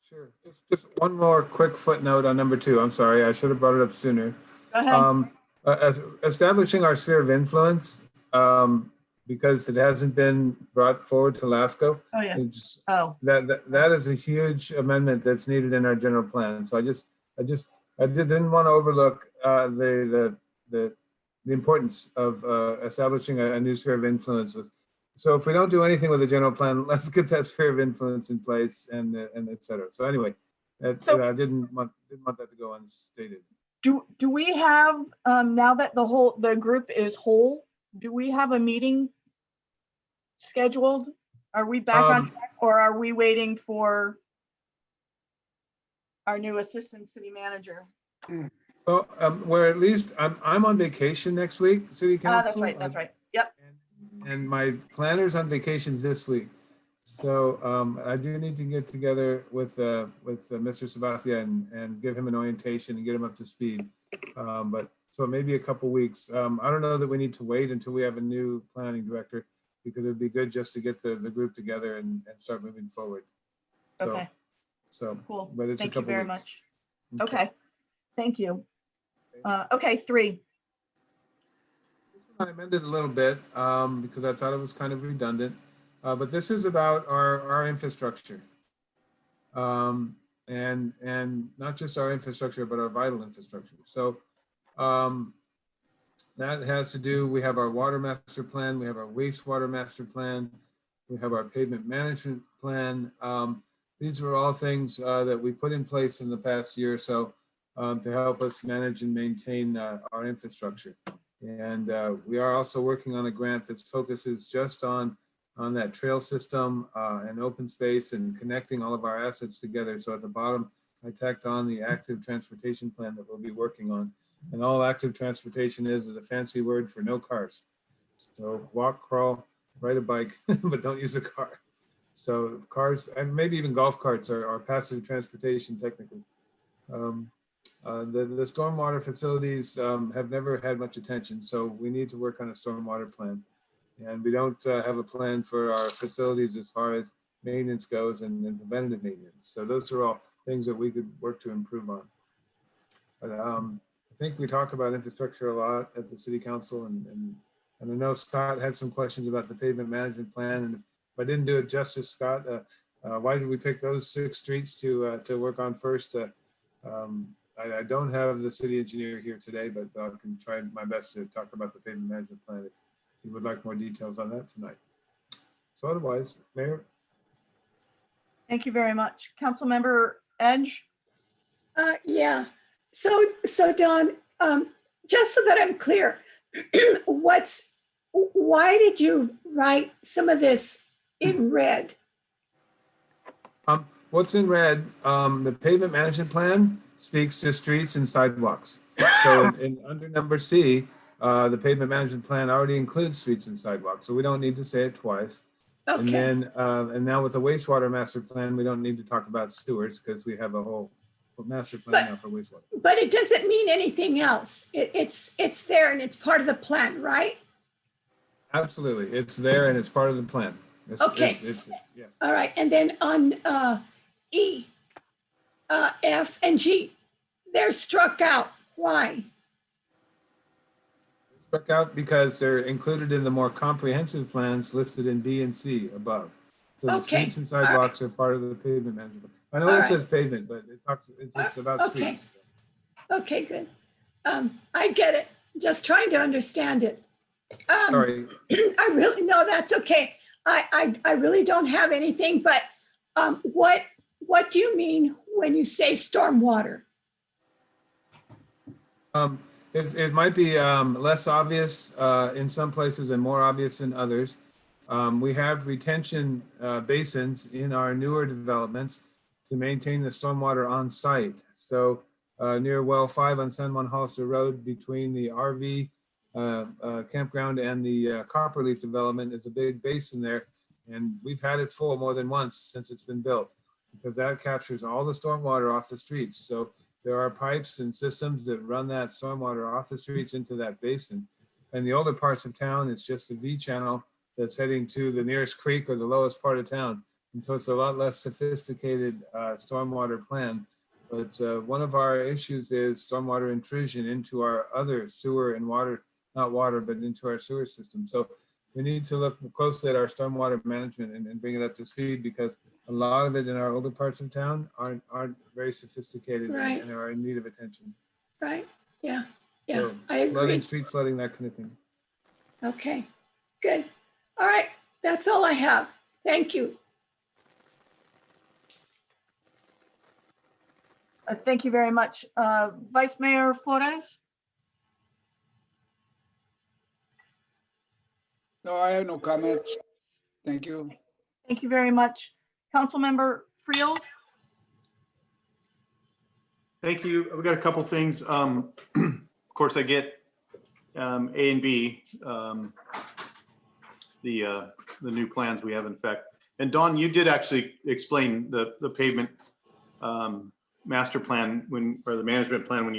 Sure. Just one more quick footnote on number 2. I'm sorry, I should have brought it up sooner. Go ahead. As establishing our sphere of influence, because it hasn't been brought forward to LAFCO. Oh, yeah. It's- Oh, That is a huge amendment that's needed in our general plan. So I didn't want to overlook the importance of establishing a new sphere of influence. So if we don't do anything with the general plan, let's get that sphere of influence in place and et cetera. So anyway, I didn't want that to go unstated. do we have, now that the group is whole, do we have a meeting scheduled? Are we back on track, or are we waiting for our new assistant city manager? Well, where at least I'm on vacation next week, city council. That's right. Yep. And my planner's on vacation this week. So I do need to get together with Mr. Sabathia and give him an orientation and get him up to speed. But so maybe a couple weeks. I don't know that we need to wait until we have a new planning director, because it'd be good just to get the group together and start moving forward. So, Okay, so, cool. but it's a Thank you couple very weeks. much. Okay, thank you. Okay, 3. I amended a little bit because I thought it was kind of redundant, but this is about our infrastructure, and not just our infrastructure, but our vital infrastructure. So that has to do. We have our water master plan, we have our wastewater master plan, we have our pavement management plan. These are all things that we put in place in the past year or so to help us manage and maintain our infrastructure. And we are also working on a grant that focuses just on that trail system and open space and connecting all of our assets together. So at the bottom, I tacked on the active transportation plan that we'll be working on. And all active transportation is a fancy word for no cars. So walk, crawl, ride a bike, but don't use a car. So cars, and maybe even golf carts are passive transportation technically. The stormwater facilities have never had much attention, so we need to work on a stormwater plan. And we don't have a plan for our facilities as far as maintenance goes and preventative maintenance. So those are all things that we could work to improve on. But I think we talk about infrastructure a lot at the city council, and I know Scott had some questions about the pavement management plan. And if I didn't do it justice, Scott, why did we pick those 6 streets to work on first? I don't have the city engineer here today, but I can try my best to talk about the pavement management plan if you would like more details on that tonight. So otherwise, Mayor. Thank you very much. Councilmember Edge? Yeah. So Don, just so that I'm clear, why did you write some of this in red? What's in red, the pavement management plan speaks to streets and sidewalks. So under number C, the pavement management plan already includes streets and sidewalks, so we don't need to say it twice. Okay. And then, and now with the wastewater master plan, we don't need to talk about sewers because we have a whole master plan now for wastewater. But it doesn't mean anything else. It's there and it's part of the plan, right? Absolutely, it's there and it's part of the plan. Okay. Yeah. All right. And then on E, F, and G, they're struck out. Why? Struck out because they're included in the more comprehensive plans listed in B and C above. So the Okay, streets and sidewalks are part of the pavement management. I know All it right. says pavement, but it's about Okay. streets. Okay, good. I get it. Just trying to understand it. Sorry, I really, no, that's okay. I really don't have anything, but what do you mean when you say stormwater? it might be less obvious in some places and more obvious in others. We have retention basins in our newer developments to maintain the stormwater on site. So near well 5 on San Juan Hollister Road, between the RV campground and the Copperleaf development, is a big basin there. And we've had it full more than once since it's been built, because that captures all the stormwater off the streets. So there are pipes and systems that run that stormwater off the streets into that basin. And the older parts of town, it's just the V channel that's heading to the nearest creek or the lowest part of town. And so it's a lot less sophisticated stormwater plan. But one of our issues is stormwater intrusion into our other sewer and water, not water, but into our sewer system. So we need to look closely at our stormwater management and bring it up to speed, because a lot of it in our older parts of town aren't very sophisticated Right. and are in need of attention. Right, yeah, yeah, So I agree. flooding, street flooding, that kind of thing. Okay, good. All right, that's all I have. Thank you. Thank you very much. Vice Mayor Flores? No, I have no comments. Thank you. Thank you very much. Councilmember Friels? Thank you. We've got a couple things. Of course, I get A and B, the new plans we have in effect. And Dawn, you did actually explain the pavement master plan or the management plan, when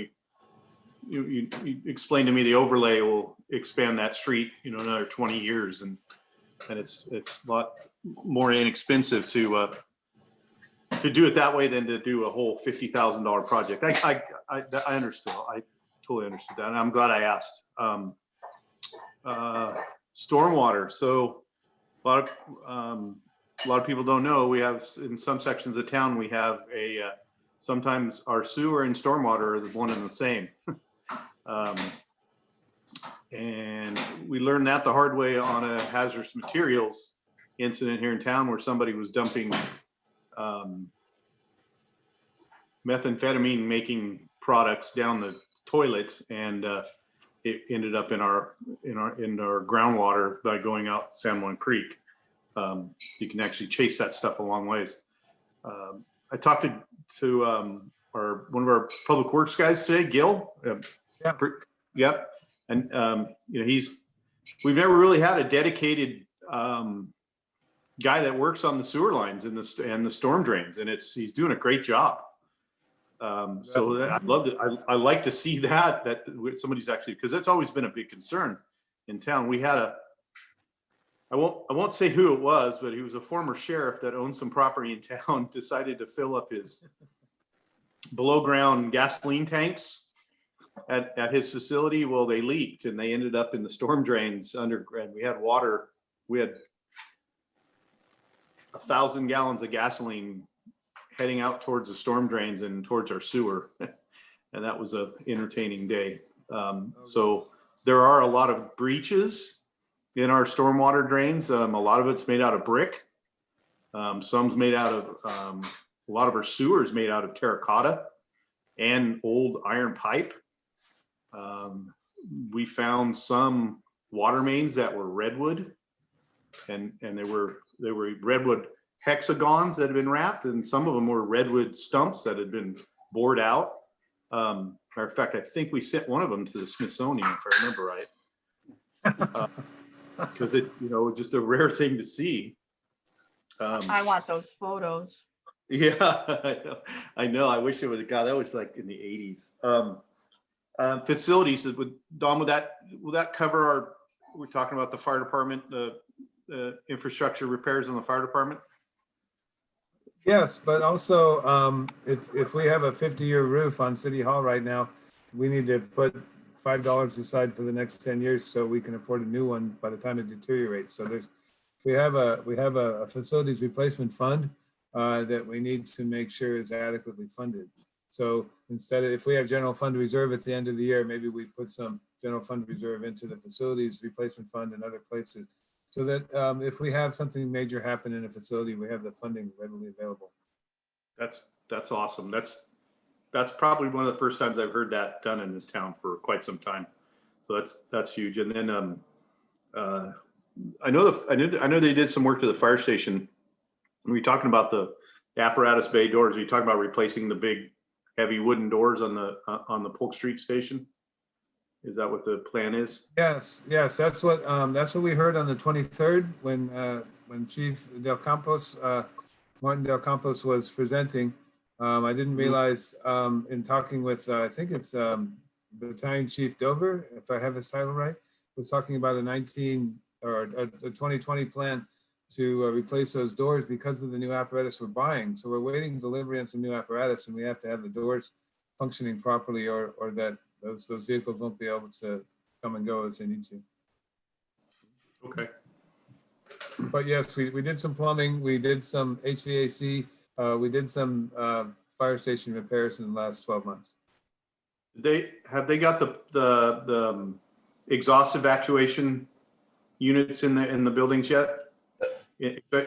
you explained to me the overlay will expand that street, another 20 years, and it's a lot more inexpensive to do it that way than to do a whole $50,000 project. I understood. I totally understood that, and I'm glad I asked. Stormwater. So a lot of people don't know, we have in some sections of town, we have sometimes our sewer and stormwater are the one and the same. And we learned that the hard way on a hazardous materials incident here in town, where somebody was dumping methamphetamine making products down the toilet, and it ended up in our groundwater by going out San Juan Creek. You can actually chase that stuff a long ways. I talked to one of our public works guys today, Gil. Yep. And we've never really had a dedicated guy that works on the sewer lines and the storm drains, and he's doing a great job. So I'd love to. I like to see that somebody's actually, because that's always been a big concern in town. We had I won't say who it was, but he was a former sheriff that owned some property in town, decided to fill up his below ground gasoline tanks at his facility. Well, they leaked and they ended up in the storm drains underground. We had water. We had 1,000 gallons of gasoline heading out towards the storm drains and towards our sewer. And that was a entertaining day. So there are a lot of breaches in our stormwater drains. A lot of it's made out of brick. Some's made out of, a lot of our sewer is made out of terracotta and old iron pipe. We found some water mains that were redwood, and they were redwood hexagons that had been wrapped, and some of them were redwood stumps that had been bored out. Matter of fact, I think we sent one of them to the Smithsonian, if I remember right. Because it's just a rare thing to see. I want those photos. Yeah, I know. I wish it would. God, that was like in the 80s. Facilities. Don, will that cover our? We're talking about the fire department, the infrastructure repairs in the fire department. Yes, but also if we have a 50-year roof on City Hall right now, we need to put $5 aside for the next 10 years so we can afford a new one by the time it deteriorates. So we have a facilities replacement fund that we need to make sure is adequately funded. So instead of, if we have general fund reserve at the end of the year, maybe we put some general fund reserve into the facilities replacement fund and other places, so that if we have something major happen in a facility, we have the funding readily available. That's awesome. That's probably one of the first times I've heard that done in this town for quite some time. So that's huge. And then I know they did some work to the fire station. We were talking about the apparatus bay doors. Are you talking about replacing the big heavy wooden doors on the Polk Street station? Is that what the plan is? Yes, that's what we heard on the 23rd when Chief Del Campos, Martin Del Campos was presenting. I didn't realize in talking with, I think it's Battalion Chief Dover, if I have his title right, was talking about a 2020 plan to replace those doors because of the new apparatus we're buying. So we're waiting delivery on some new apparatus, and we have to have the doors functioning properly, or that those vehicles won't be able to come and go as they need to. Okay. But yes, we did some plumbing, we did some HVAC, we did some fire station repairs in the last 12 months. Have they got the exhaust evacuation units in the buildings yet?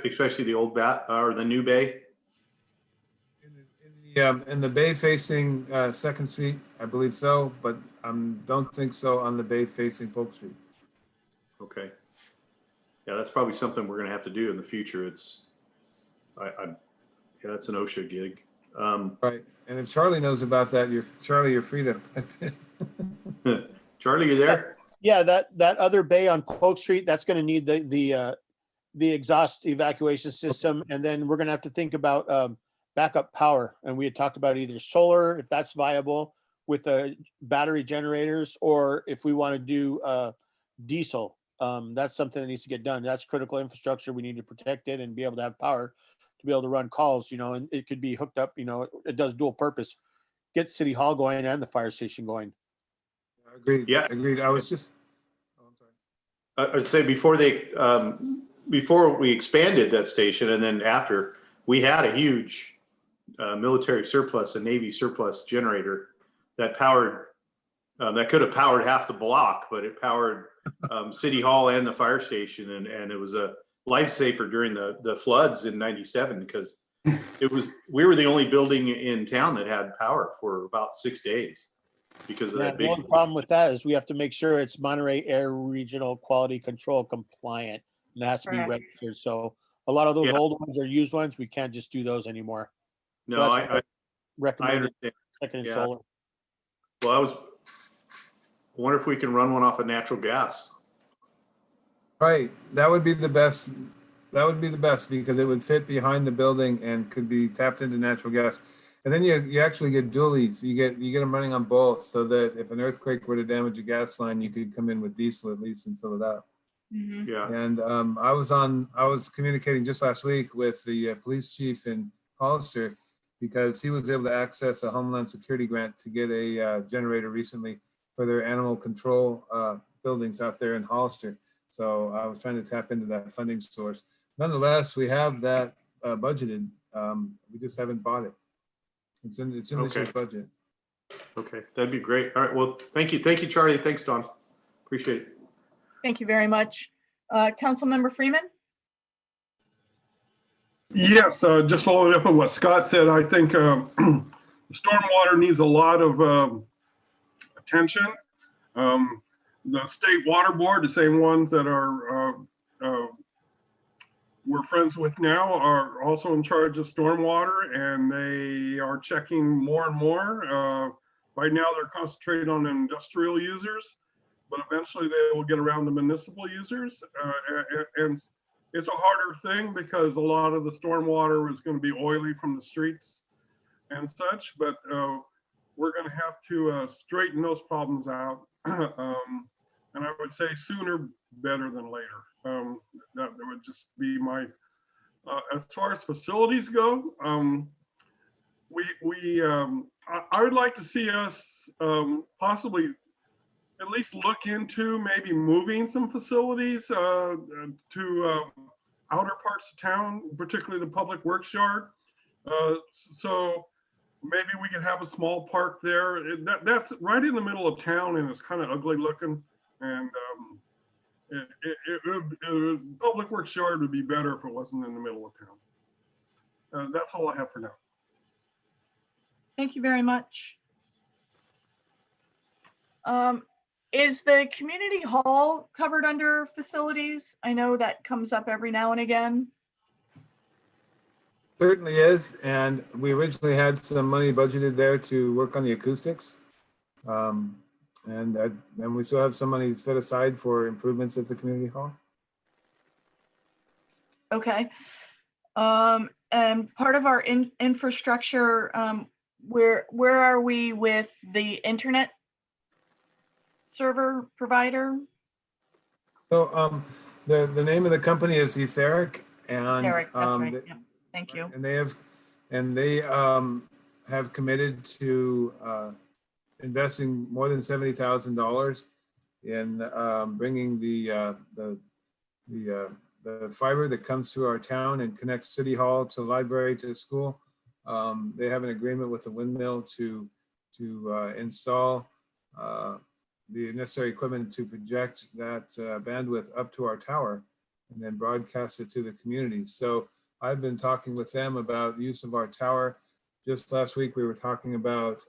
Especially the old bat or the new bay? In the bay facing 2nd Street, I believe so, but don't think so on the bay facing Polk Street. Okay. Yeah, that's probably something we're gonna have to do in the future. It's, yeah, that's an OSHA gig. Right, and if Charlie knows about that, Charlie, you're free to. Charlie, you there? Yeah, that other bay on Polk Street, that's going to need the exhaust evacuation system, and then we're going to have to think about backup power. And we had talked about either solar, if that's viable, with battery generators, or if we want to do diesel. That's something that needs to get done. That's critical infrastructure. We need to protect it and be able to have power to be able to run calls, and it could be hooked up, it does dual purpose, get City Hall going and the fire station going. Agreed. Yeah. Agreed. I was just. Oh, I'm sorry. I'd say before we expanded that station, and then after, we had a huge military surplus, a Navy surplus generator that powered, that could have powered half the block, but it powered City Hall and the fire station, and it was a lifesaver during the floods in '97, because we were the only building in town that had power for about 6 days because of that The big. only problem with that is we have to make sure it's Monterey Air Regional Quality Control compliant, and it has to be Correct. registered. So a lot of those Yeah. old ones are used ones. We can't just do those anymore. No, So I that's recommended understand. second and Yeah. solar. Well, I wonder if we can run one off of natural gas. Right, that would be the best. That would be the best because it would fit behind the building and could be tapped into natural gas. And then you actually get dualies. You get them running on both, so that if an earthquake were to damage a gas line, you could come in with diesel at least and fill it up. Mhm. Yeah. And I was communicating just last week with the police chief in Hollister because he was able to access a Homeland Security grant to get a generator recently for their animal control buildings out there in Hollister. So I was trying to tap into that funding source. Nonetheless, we have that budgeted. We just haven't bought it. It's in this Okay. year's budget. Okay, that'd be great. All right. Well, thank you, Charlie. Thanks, Don. Appreciate it. Thank you very much. Councilmember Freeman? Yes, just following up on what Scott said, I think stormwater needs a lot of attention. The state water board, the same ones that we're friends with now, are also in charge of stormwater, and they are checking more and more. Right now, they're concentrated on industrial users, but eventually they will get around to municipal users. And it's a harder thing because a lot of the stormwater is going to be oily from the streets and such, but we're going to have to straighten those problems out. And I would say sooner better than later. That would just be my, as far as facilities go, I would like to see us possibly at least look into maybe moving some facilities to outer parts of town, particularly the public works yard. So maybe we could have a small park there. That's right in the middle of town, and it's kind of ugly looking. And public works yard would be better if it wasn't in the middle of town. That's all I have for now. Thank you very much. Is the community hall covered under facilities? I know that comes up every now and again. Certainly is, and we originally had some money budgeted there to work on the acoustics. And we still have some money set aside for improvements at the community hall. Okay. And part of our infrastructure, where are we with the internet server provider? So the name of the company is Etheric, and Derek, that's right. Yeah. Thank you. and they have committed to investing more than $70,000 in bringing the fiber that comes through our town and connects City Hall to the library to the school. They have an agreement with the windmill to install the necessary equipment to project that bandwidth up to our tower and then broadcast it to the community. So I've been talking with them about use of our tower. Just last week, we were talking about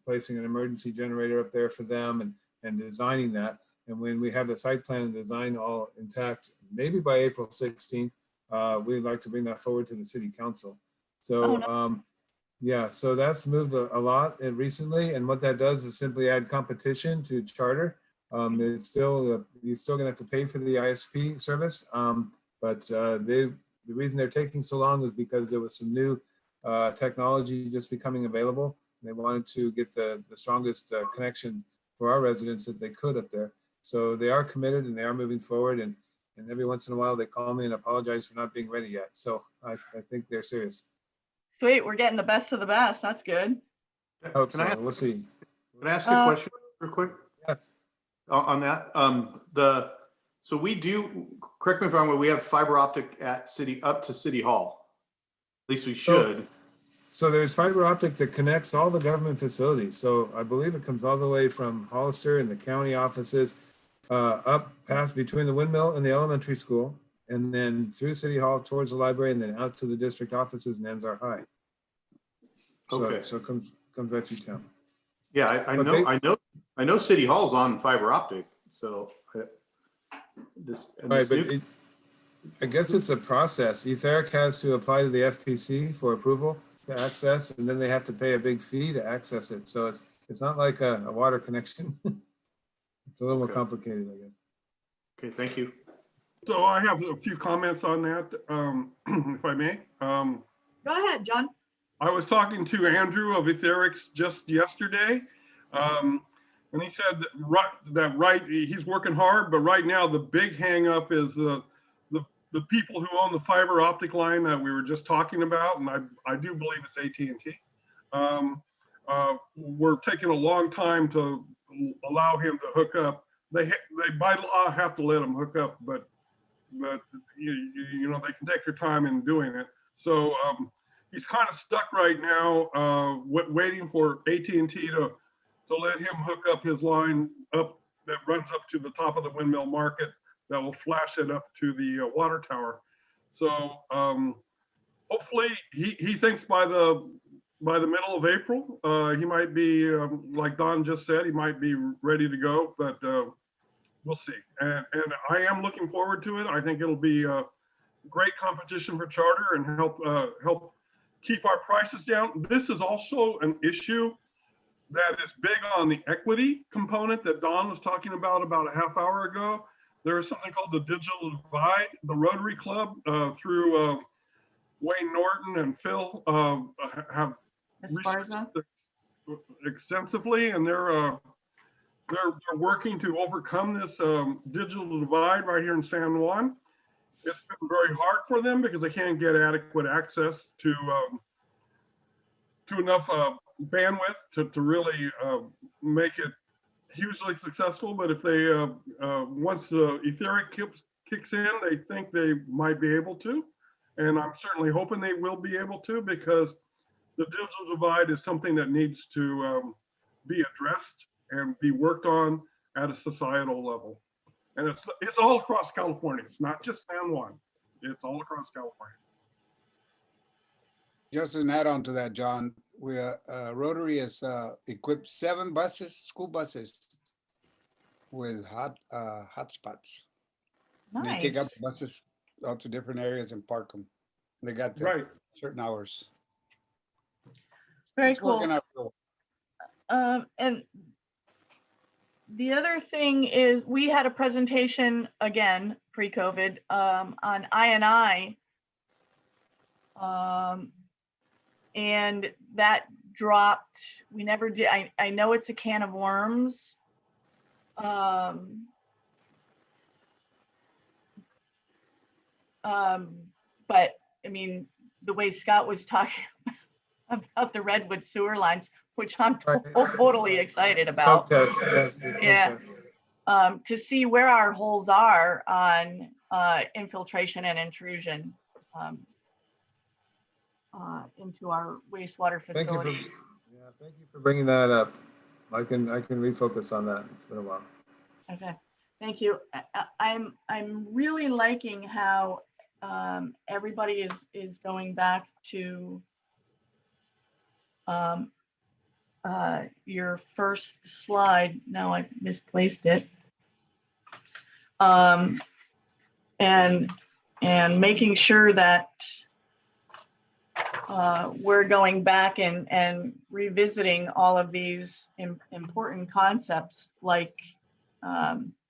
placing an emergency generator up there for them and designing that. And when we have the site plan and design all intact, maybe by April 16th, we'd like to bring that forward to the city council. So yeah, so that's moved a lot recently. And what that does is simply add competition to Charter. It's still, you're still gonna have to pay for the ISP service. But the reason they're taking so long is because there was some new technology just becoming available. They wanted to get the strongest connection for our residents that they could up there. So they are committed and they are moving forward. And every once in a while they call me and apologize for not being ready yet. So I think they're serious. Sweet, we're getting the best of the best. That's good. I hope Can I so. ask- We'll see. Can I ask a question real quick Yes. on that? So we do, correct me if I'm wrong, we have fiber optic at up to City Hall. At least we should. So there's fiber optic that connects all the government facilities. So I believe it comes all the way from Hollister and the county offices up past between the windmill and the elementary school, and then through City Hall towards the library, and then out to the district offices and ends our high. Okay. So it comes right through town. Yeah, I know City Hall's on fiber optic, so Right, but I guess it's a process. Etheric has to apply to the FPC for approval to access, and then they have to pay a big fee to access it. So it's not like a water connection. It's a little more complicated, I guess. Okay, thank you. So I have a few comments on that, if I may. Go ahead, John. I was talking to Andrew of Etherix just yesterday. And he said that he's working hard, but right now the big hangup is the people who own the fiber optic line that we were just talking about, and I do believe it's AT&T. We're taking a long time to allow him to hook up. They by law have to let him hook up, but you know, they can take their time in doing it. So he's kind of stuck right now, waiting for AT&T to let him hook up his line up that runs up to the top of the Windmill Market that will flash it up to the water tower. So hopefully he thinks by the middle of April, he might be, like Don just said, he might be ready to go, but we'll see. And I am looking forward to it. I think it'll be a great competition for Charter and help keep our prices down. This is also an issue that is big on the equity component that Don was talking about a half hour ago. There is something called the Digital Divide. The Rotary Club through Wayne Norton and Phil have researched extensively, and they're working to overcome this digital divide right here in San Juan. It's been very hard for them because they can't get adequate access to enough bandwidth to really make it hugely successful. But if they once the Etheric kicks in, they think they might be able to, and I'm certainly hoping they will be able to, because the digital divide is something that needs to be addressed and be worked on at a societal level. And it's all across California. It's not just San Juan. It's all across California. Just an add on to that, John, Rotary has equipped 7 buses, school buses, with hotspots. They take Nice. up the buses out to different areas and park them. They got Right. certain hours. Very It's cool. working out real. And the other thing is we had a presentation again, pre-COVID, on INI. And that dropped. We never did. I know it's a can of worms. But I mean, the way Scott was talking about the Redwood sewer lines, which I'm totally excited about. Smoke test, yes. the smoke Yeah. test. To see where our holes are on infiltration and intrusion into our wastewater Thank you for, facility. thank you for bringing that up. I can refocus on that. It's been a while. Okay, thank you. I'm really liking how everybody is going back to your first slide. Now I've misplaced it. And making sure that we're going back and revisiting all of these important concepts like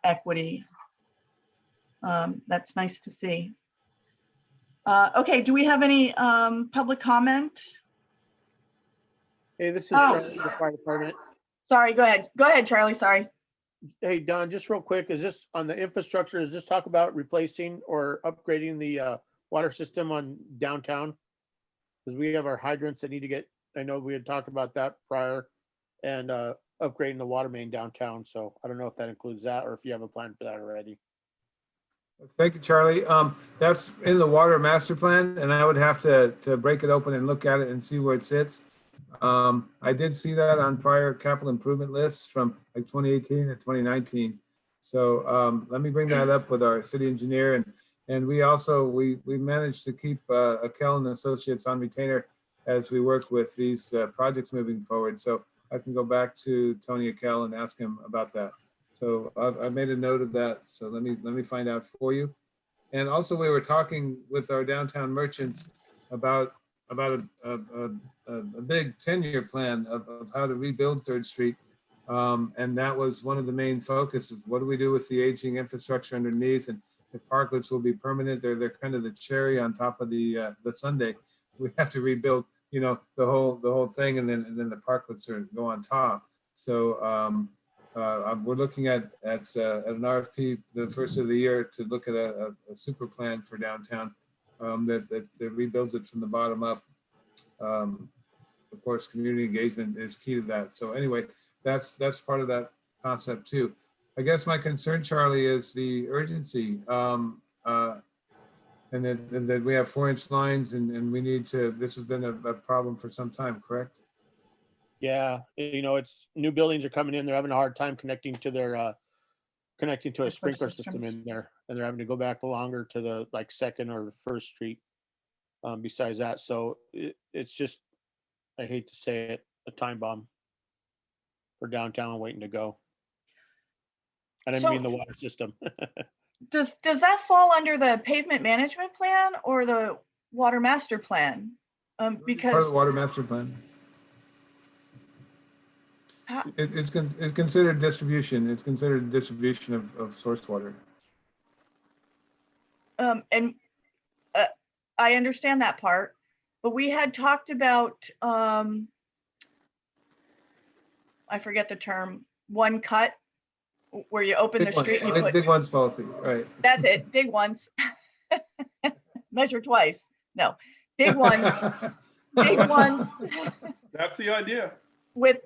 equity. That's nice to see. Okay, do we have any public comment? Hey, this is Oh. Charlie, the fire department. Sorry, go ahead. Go ahead, Charlie, sorry. Hey, Don, just real quick, is this on the infrastructure? Is this talk about replacing or upgrading the water system on downtown? Because we have our hydrants that need to get, I know we had talked about that prior, and upgrading the water main downtown. So I don't know if that includes that or if you have a plan for that already. Thank you, Charlie. That's in the water master plan, and I would have to break it open and look at it and see where it sits. I did see that on prior capital improvement lists from like 2018 and 2019. So let me bring that up with our city engineer, and we also we managed to keep Akel and Associates on retainer as we work with these projects moving forward. So I can go back to Tony Akel and ask him about that. So I've made a note of that. So let me find out for you. And also we were talking with our downtown merchants about a big 10-year plan of how to rebuild 3rd Street. And that was one of the main focuses. What do we do with the aging infrastructure underneath? And if parklets will be permanent, they're kind of the cherry on top of the sundae. We have to rebuild, you know, the whole thing, and then the parklets go on top. So we're looking at an RFP the first of the year to look at a super plan for downtown that rebuilds it from the bottom up. Of course, community engagement is key to that. So anyway, that's part of that concept too. I guess my concern, Charlie, is the urgency, and that we have 4-inch lines, and we need to. This has been a problem for some time, correct? Yeah, you know, it's new buildings are coming in. They're having a hard time connecting to their connecting to a sprinkler system in there, and they're having to go back longer to the like 2nd or 1st Street. Besides that, so it's just, I hate to say it, a time bomb for downtown waiting to go. I didn't mean the water system. Does that fall under the pavement management plan or the water master plan? Part of Because the water master plan. It's considered distribution. It's considered distribution of source water. and I understand that part, but we had talked about I forget the term, one cut, where you open the street and you put, Dig once policy, right? that's it, dig once, measure twice. No, dig once, dig once. That's the idea. With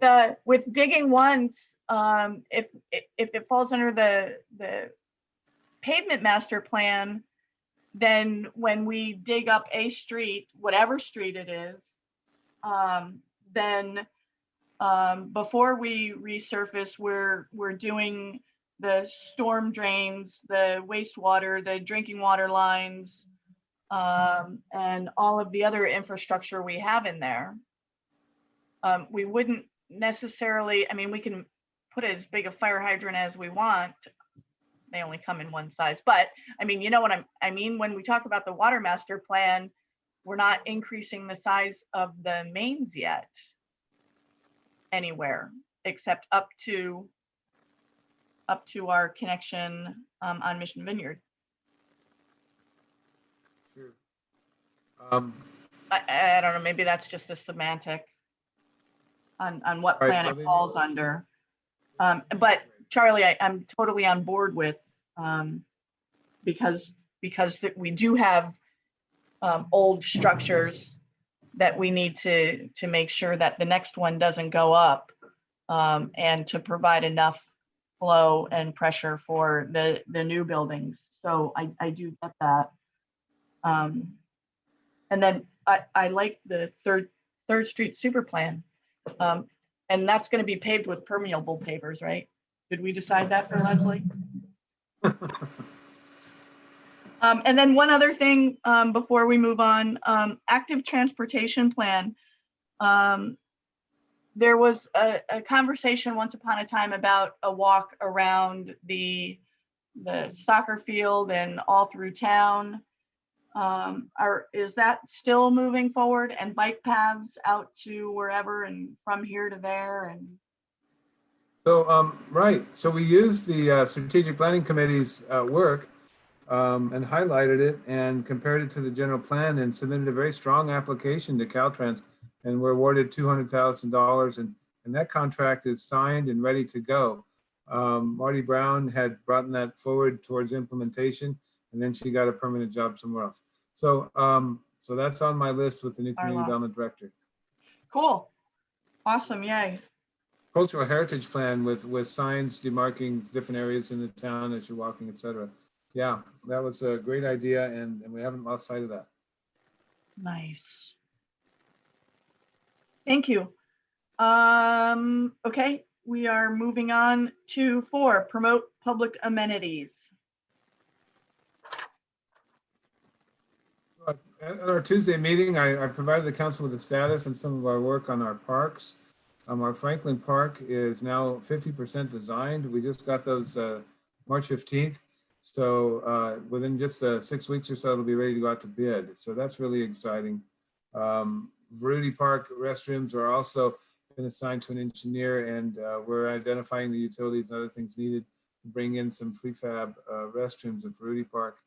digging once, if it falls under the pavement master plan, then when we dig up a street, whatever street it is, then before we resurface, we're doing the storm drains, the wastewater, the drinking water lines, and all of the other infrastructure we have in there. We wouldn't necessarily, I mean, we can put as big a fire hydrant as we want. They only come in one size, but I mean, you know what I mean? When we talk about the water master plan, we're not increasing the size of the mains yet anywhere except up to our connection on Mission Vineyard. Sure. I don't know, maybe that's just a semantic on what Right, plan well, it they falls need- under. But Charlie, I'm totally on board with, because we do have old structures that we need to make sure that the next one doesn't go up, and to provide enough flow and pressure for the new buildings. So I do get that. And then I like the Third Street super plan. And that's going to be paved with permeable pavers, right? Did we decide that for Leslie? And then one other thing before we move on, active transportation plan. There was a conversation once upon a time about a walk around the soccer field and all through town. Is that still moving forward, and bike paths out to wherever and from here to there? And So, right, so we used the strategic planning committee's work and highlighted it and compared it to the general plan and submitted a very strong application to Caltrans, and we're awarded $200,000, and that contract is signed and ready to go. Marty Brown had brought that forward towards implementation, and then she got a permanent job somewhere else. So, so that's on my list with the new community development director. cool, awesome, yay. Cultural heritage plan with signs demarking different areas in the town as you're walking, et cetera. Yeah, that was a great idea, and we haven't lost sight of that. Nice. Thank you. Okay, we are moving on to 4, promote public amenities. At our Tuesday meeting, I provided the council with the status and some of our work on our parks. Our Franklin Park is now 50% designed. We just got those March 15th. So within just 6 weeks or so, it'll be ready to go out to bid. So that's really exciting. Veruti Park restrooms are also been assigned to an engineer, and we're identifying the utilities and other things needed to bring in some prefab restrooms at Veruti Park.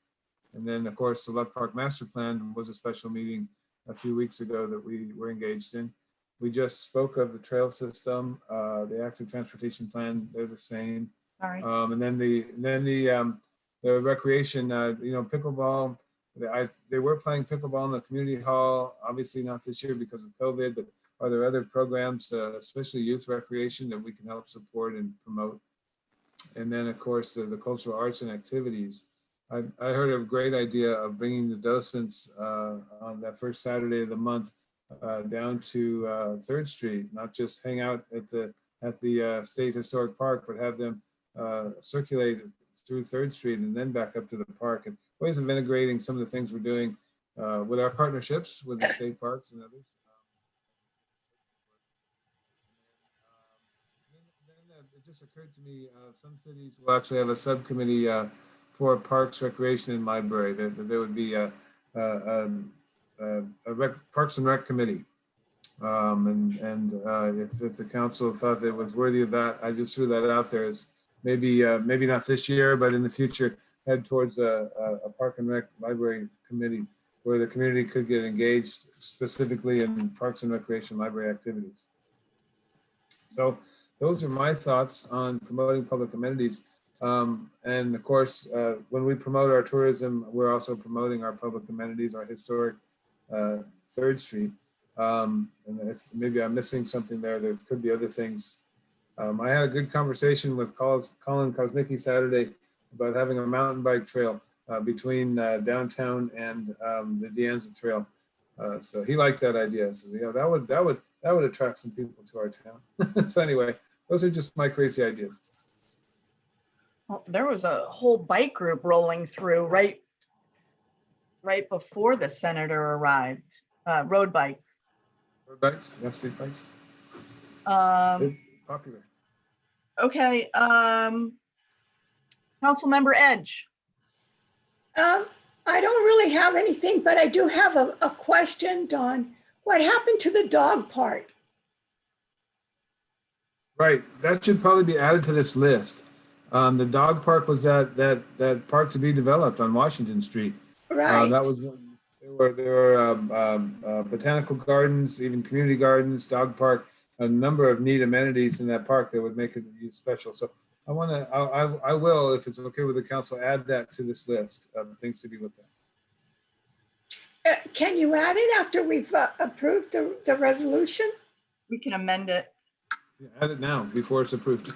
And then, of course, the Love Park Master Plan was a special meeting a few weeks ago that we were engaged in. We just spoke of the trail system, the active transportation plan, they're the same. Sorry. And then the recreation, pickleball. They were playing pickleball in the community hall, obviously not this year because of COVID, but are there other programs, especially youth recreation, that we can help support and promote? And then, of course, the cultural arts and activities. I heard a great idea of bringing the docents on that first Saturday of the month down to 3rd Street, not just hang out at the State Historic Park, but have them circulate through 3rd Street and then back up to the park, and ways of integrating some of the things we're doing with our partnerships with the state parks and others. Then it just occurred to me, some cities will actually have a subcommittee for parks, recreation, and library. There would be a Parks and Rec committee. If the council thought it was worthy of that, I just threw that out there as maybe not this year, but in the future, head towards a Park and Rec library committee where the community could get engaged specifically in parks and recreation library activities. So those are my thoughts on promoting public amenities. And of course, when we promote our tourism, we're also promoting our public amenities, our historic 3rd Street. And maybe I'm missing something there. There could be other things. I had a good conversation with Colin Kosmicki Saturday about having a mountain bike trail between downtown and the De Anza Trail. So he liked that idea. So yeah, that would attract some people to our town. So anyway, those are just my crazy ideas. Well, there was a whole bike group rolling through right before the senator arrived. Road bike. Road bikes, yeah, street bikes. Um, Popular. okay. Councilmember Edge. I I don't really have anything, but I do have a question, Dawn. What happened to the dog park? Right, that should probably be added to this list. The dog park was that park to be developed on Washington Street. Right. That was, there were botanical gardens, even community gardens, dog park, a number of neat amenities in that park that would make it special. So I will, if it's okay with the council, add that to this list of things to be looked at. Can you add it after we've approved the resolution? We can amend it. Yeah, add it now before it's approved.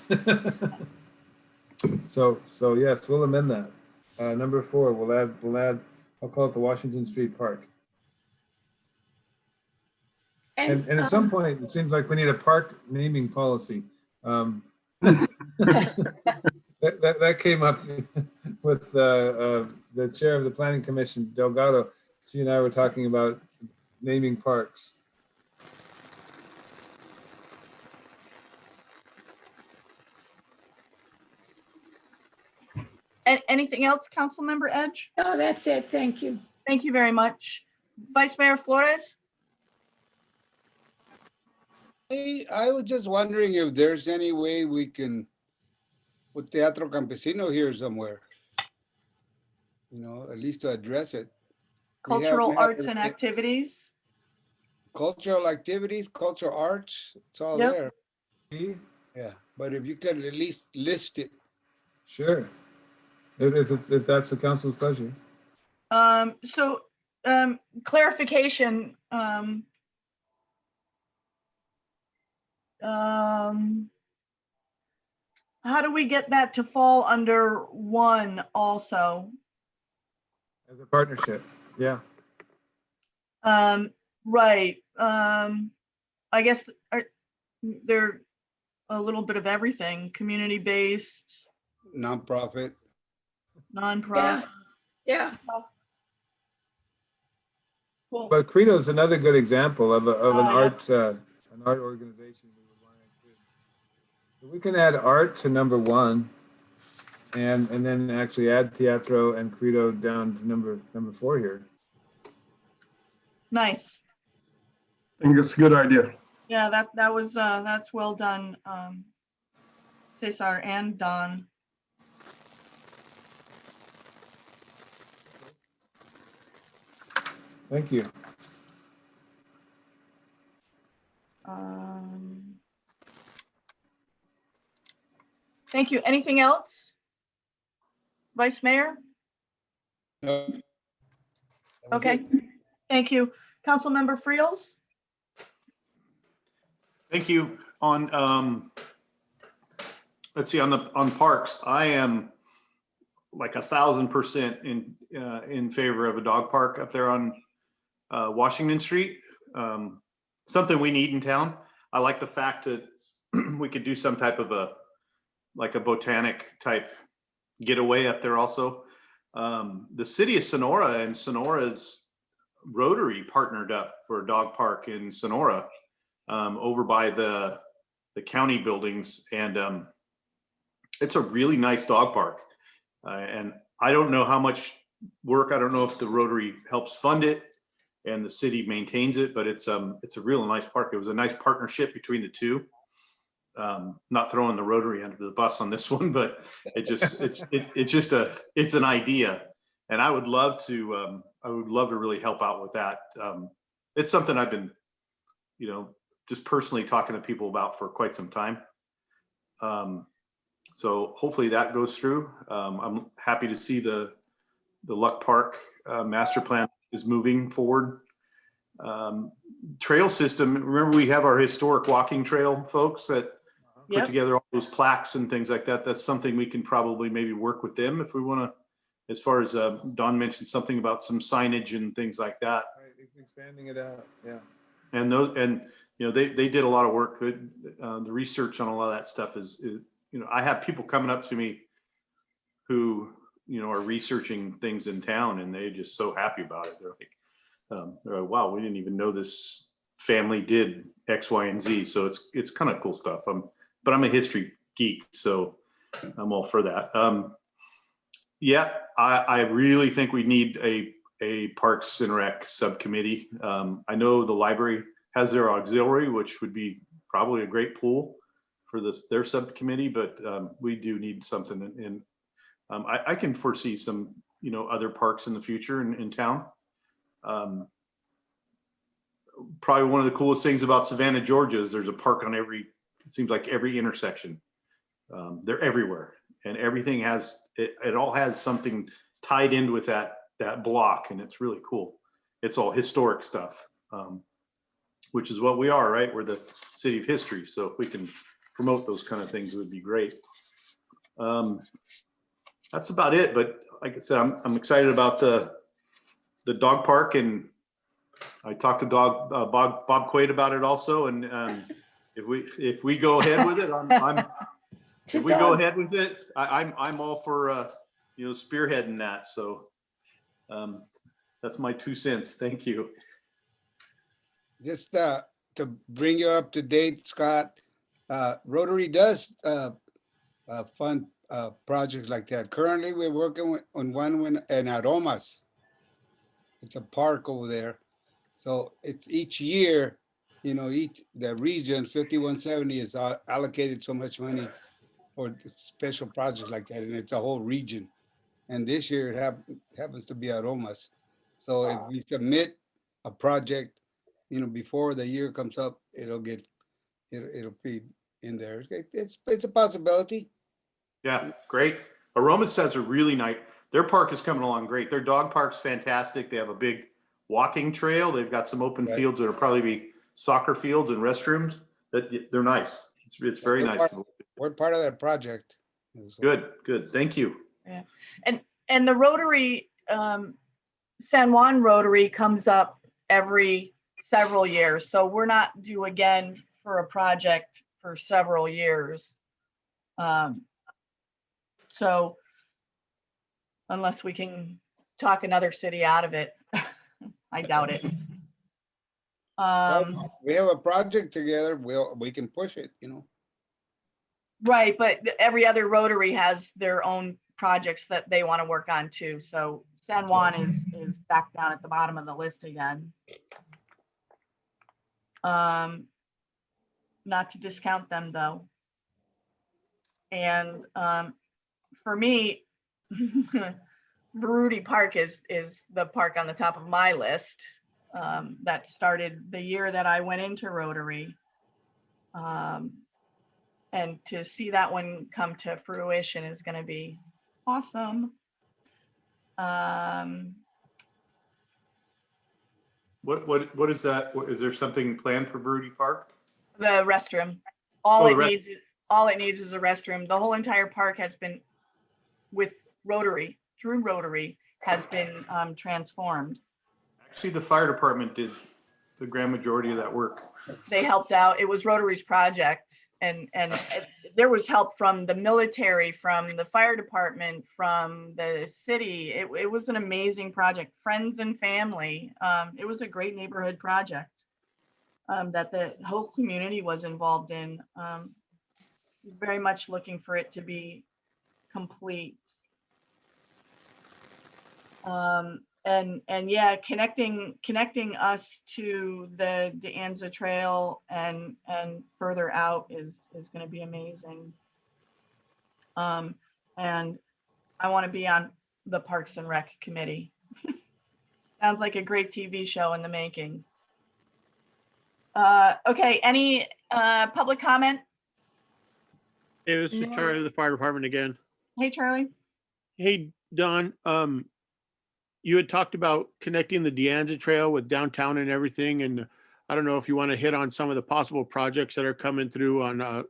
So yes, we'll amend that. Number 4, we'll add, I'll call it the Washington Street Park. And at some point, it seems like we need a park naming policy. That came up with the chair of the Planning Commission, Delgado. She and I were talking about naming parks. Anything else, Councilmember Edge? No, that's it. Thank you. Thank you very much. Vice Mayor Flores? I was just wondering if there's any way we can put Teatro Campesino here somewhere. You know, at least to address it. Cultural we have arts and activities? Cultural activities, cultural arts, it's all Yep. there. Yeah, but if you could at least list it. Sure. If that's the council's pleasure. Clarification. How do we get that to fall under 1 also? As a partnership, yeah. Right. I guess they're a little bit of everything, community-based, Nonprofit. nonprofit. Yeah. Cool. But Credo is another good example of an Yeah. art organization we would want to include. So we can add art to number 1, and then actually add Teatro and Credo down to number 4 here. Nice. I think it's a good idea. Yeah, that's well done, Cesar and Don. Thank you. Thank you. Anything else? Vice Mayor? No. That was Okay, it. thank you. Councilmember Friels? Thank you. On, let's see, on parks, I am like 1,000% in favor of a dog park up there on Washington Street. Something we need in town. I like the fact that we could do some type of like a botanic type getaway up there also. The city of Sonora and Sonora's Rotary partnered up for a dog park in Sonora over by the county buildings. And it's a really nice dog park. And I don't know how much work, I don't know if the Rotary helps fund it and the city maintains it, but it's a real nice park. It was a nice partnership between the two. Not throwing the Rotary under the bus on this one, but it's an idea. And I would love to really help out with that. It's something I've been, just personally talking to people about for quite some time. So hopefully that goes through. I'm happy to see the Luck Park master plan is moving forward. Trail system, remember we have our historic walking trail folks that put Yep. together all those plaques and things like that. That's something we can probably maybe work with them if we want to, as far as Don mentioned something about some signage and things like that. Right, expanding it out, yeah. And they did a lot of work. The research on a lot of that stuff is I have people coming up to me who are researching things in town, and they're just so happy about it. They're like, wow, we didn't even know this family did X, Y, and Z. So it's kind of cool stuff. But I'm a history geek, so I'm all for that. Yeah, I really think we need a Parks and Rec subcommittee. I know the library has their auxiliary, which would be probably a great pool for their subcommittee, but we do need something in. I can foresee some, other parks in the future in town. Probably one of the coolest things about Savannah, Georgia is there's a park on it seems like every intersection. They're everywhere, and everything it all has something tied in with that block, and it's really cool. It's all historic stuff, which is what we are, right? We're the city of history. So if we can promote those kind of things, it would be great. That's about it. But like I said, I'm excited about the dog park, and I talked to Bob Quaid about it also. And if we go ahead with it, if we go ahead with it, I'm all for spearheading that. So that's my 2 cents. Thank you. Just to bring you up to date, Scott, Rotary does fund projects like that. Currently, we're working on one in Aromas. It's a park over there. So it's each year, the region 5170 is allocated so much money for special projects like that, and it's a whole region. And this year it happens to be Aromas. So if we submit a project, before the year comes up, it'll be in there. It's a possibility. Yeah, great. Aromas has a really nice, their park is coming along great. Their dog park's fantastic. They have a big walking trail. They've got some open fields that'll probably be soccer fields and restrooms. They're nice. It's very nice. We're part of that project. Good. Thank you. Yeah. And the Rotary, San Juan Rotary comes up every several years. So we're not due again for a project for several years. So unless we can talk another city out of it, I doubt it. We have a project together. We can push it, Right, but every other Rotary has their own projects that they want to work on too. So San Juan is back down at the bottom of the list again. Not to discount them though. And for me, Veruti Park is the park on the top of my list. That started the year that I went into Rotary. And to see that one come to fruition is going to be awesome. What is that? Is there something planned for Veruti Park? The restroom. All it needs is a restroom. The whole entire park has been through Rotary has been transformed. Actually, the fire department did the grand majority of that work. They helped out. It was Rotary's project, and there was help from the military, from the fire department, from the city. It was an amazing project. Friends and family. It was a great neighborhood project that the whole community was involved in. Very much looking for it to be complete. And yeah, connecting us to the De Anza Trail and further out is going to be amazing. And I want to be on the Parks and Rec committee. Sounds like a great TV show in the making. Okay, any public comment? Hey, this is No. Charlie of the fire department again. Hey, Charlie. Hey, Don, you had talked about connecting the De Anza Trail with downtown and everything. And I don't know if you want to hit on some of the possible projects that are coming through on the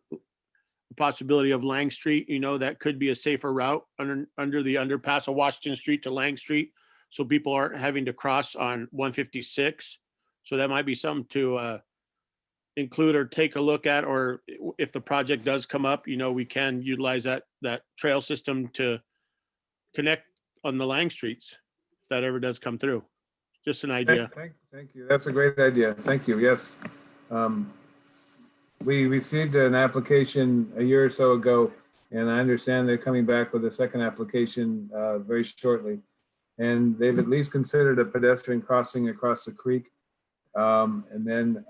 possibility of Lang Street. That could be a safer route under the underpass of Washington Street to Lang Street. So people aren't having to cross on 156. So that might be something to include or take a look at, or if the project does come up, we can utilize that trail system to connect on the Lang Streets. If that ever does come through. Just an idea. Thank you. That's a great idea. Thank you. Yes. We received an application a year or so ago, And I understand they're coming back with a second application very shortly. And they've at least considered a pedestrian crossing across the creek. And then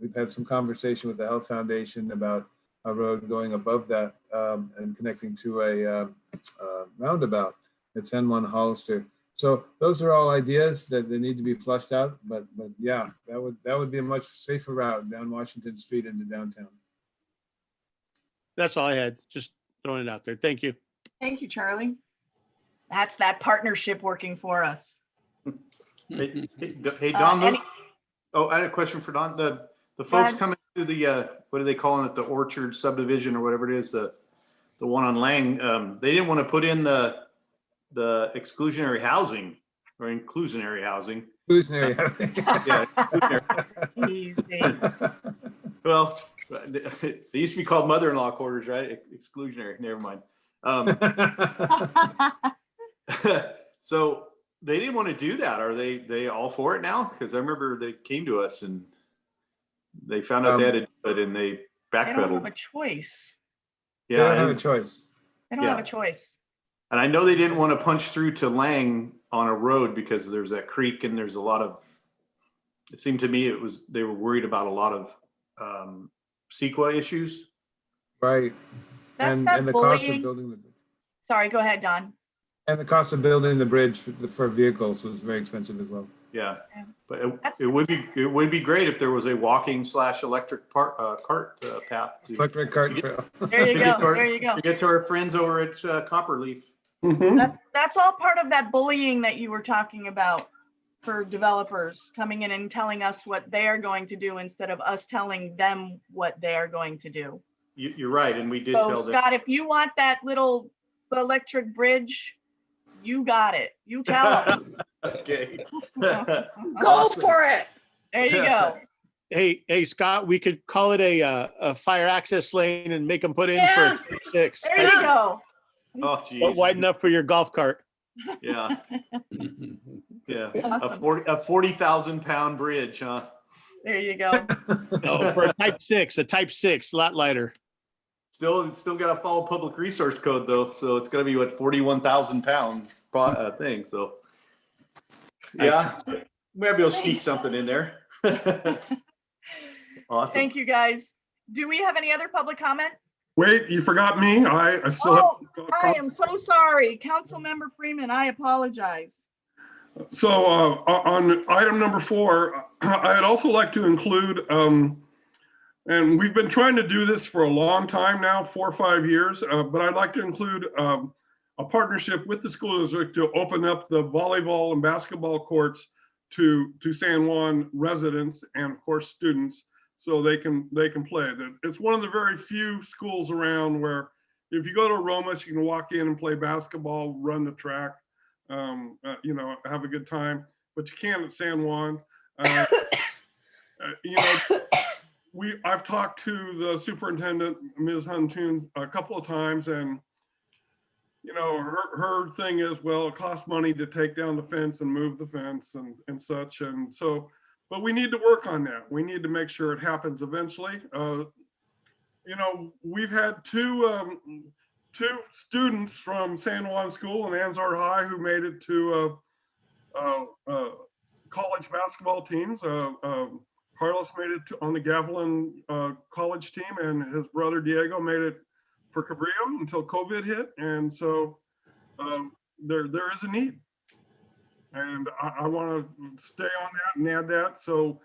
we've had some conversation with the Health Foundation about a road going above that and connecting to a roundabout at San Juan Hollister. So those are all ideas that they need to be flushed out. But yeah, that would be a much safer route down Washington Street into downtown. That's all I had. Just throwing it out there. Thank you. Thank you, Charlie. That's that partnership working for us. Hey, Don, any- oh, I had a question for Don. The folks ahead. coming to the, what are they calling it? The Orchard subdivision or whatever it is, the one on Lang, they didn't want to put in the exclusionary housing or inclusionary housing. Inclusionary. Yeah, exclusionary. Easy. Well, they used to be called mother-in-law quarters, right? Exclusionary, never mind. So they didn't want to do that. Are they all for it now? Because I remember they came to us and they found out they had to do it and they They don't have a backpedaled. choice. They don't Yeah, have a choice. They don't Yeah. have a choice. and I know they didn't want to punch through to Lang on a road because there's that creek and there's a lot of, it seemed to me they were worried about a lot of CEQA issues. Right. That's And that the cost of bullying. building the Sorry, go ahead, Don. and the cost of building the bridge for vehicles was very expensive as well. Yeah, Yeah. but That's- it would be great if there was a walking / electric cart path to Electric cart trail. There you To go. get to our- There you go. to get to our friends over at Copperleaf. That's all part of that bullying that you were talking about for developers coming in and telling us what they are going to do instead of us telling them what they are going to do. You're right, and we did tell So them. Scott, if you want that little electric bridge, you got it. You tell them. Okay. Go Awesome. for it. There you go. Hey, Scott, we could call it a fire access lane and make them put in Yeah. for 6. There you go. Oh, But geez. wide enough for your golf cart. Yeah. Yeah. A 40,000 pound bridge, huh? There you go. Oh, for a type 6, a lot lighter. It's still got to follow public resource code though, so it's gonna be what 41,000 pound thing. So yeah, maybe I'll sneak something in there. Awesome. Thank you, guys. Do we have any other public comment? Wait, you forgot me. I still Oh, have. I am so sorry. Councilmember Freeman, I apologize. So on item number 4, I'd also like to include, and we've been trying to do this for a long time now, 4 or 5 years, but I'd like to include a partnership with the school district to open up the volleyball and basketball courts to San Juan residents and of course students, so they can play. It's one of the very few schools around where if you go to Aromas, you can walk in and play basketball, run the track, have a good time, but you can't at San Juan. I've talked to the superintendent, Ms. Huntoon, a couple of times, and her thing is, well, it costs money to take down the fence and move the fence and such, and so, but we need to work on that. We need to make sure it happens eventually. We've had two students from San Juan School and Anzar High who made it to college basketball teams. Carlos made it on the Gavilan college team, and his brother Diego made it for Cabrillo until COVID hit. And so there is a need. And I want to stay on that and add that. So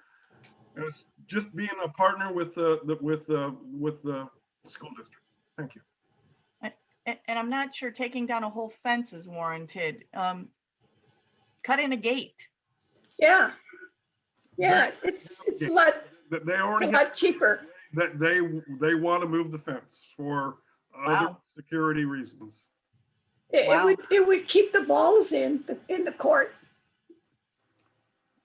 it's just being a partner with the school district. Thank you. And I'm not sure taking down a whole fence is warranted. Cut in a gate. Yeah. Yeah, it's a lot, They it's a already have, lot cheaper. that they want to move the fence for other Wow. security reasons. Wow. It would keep the balls in the court.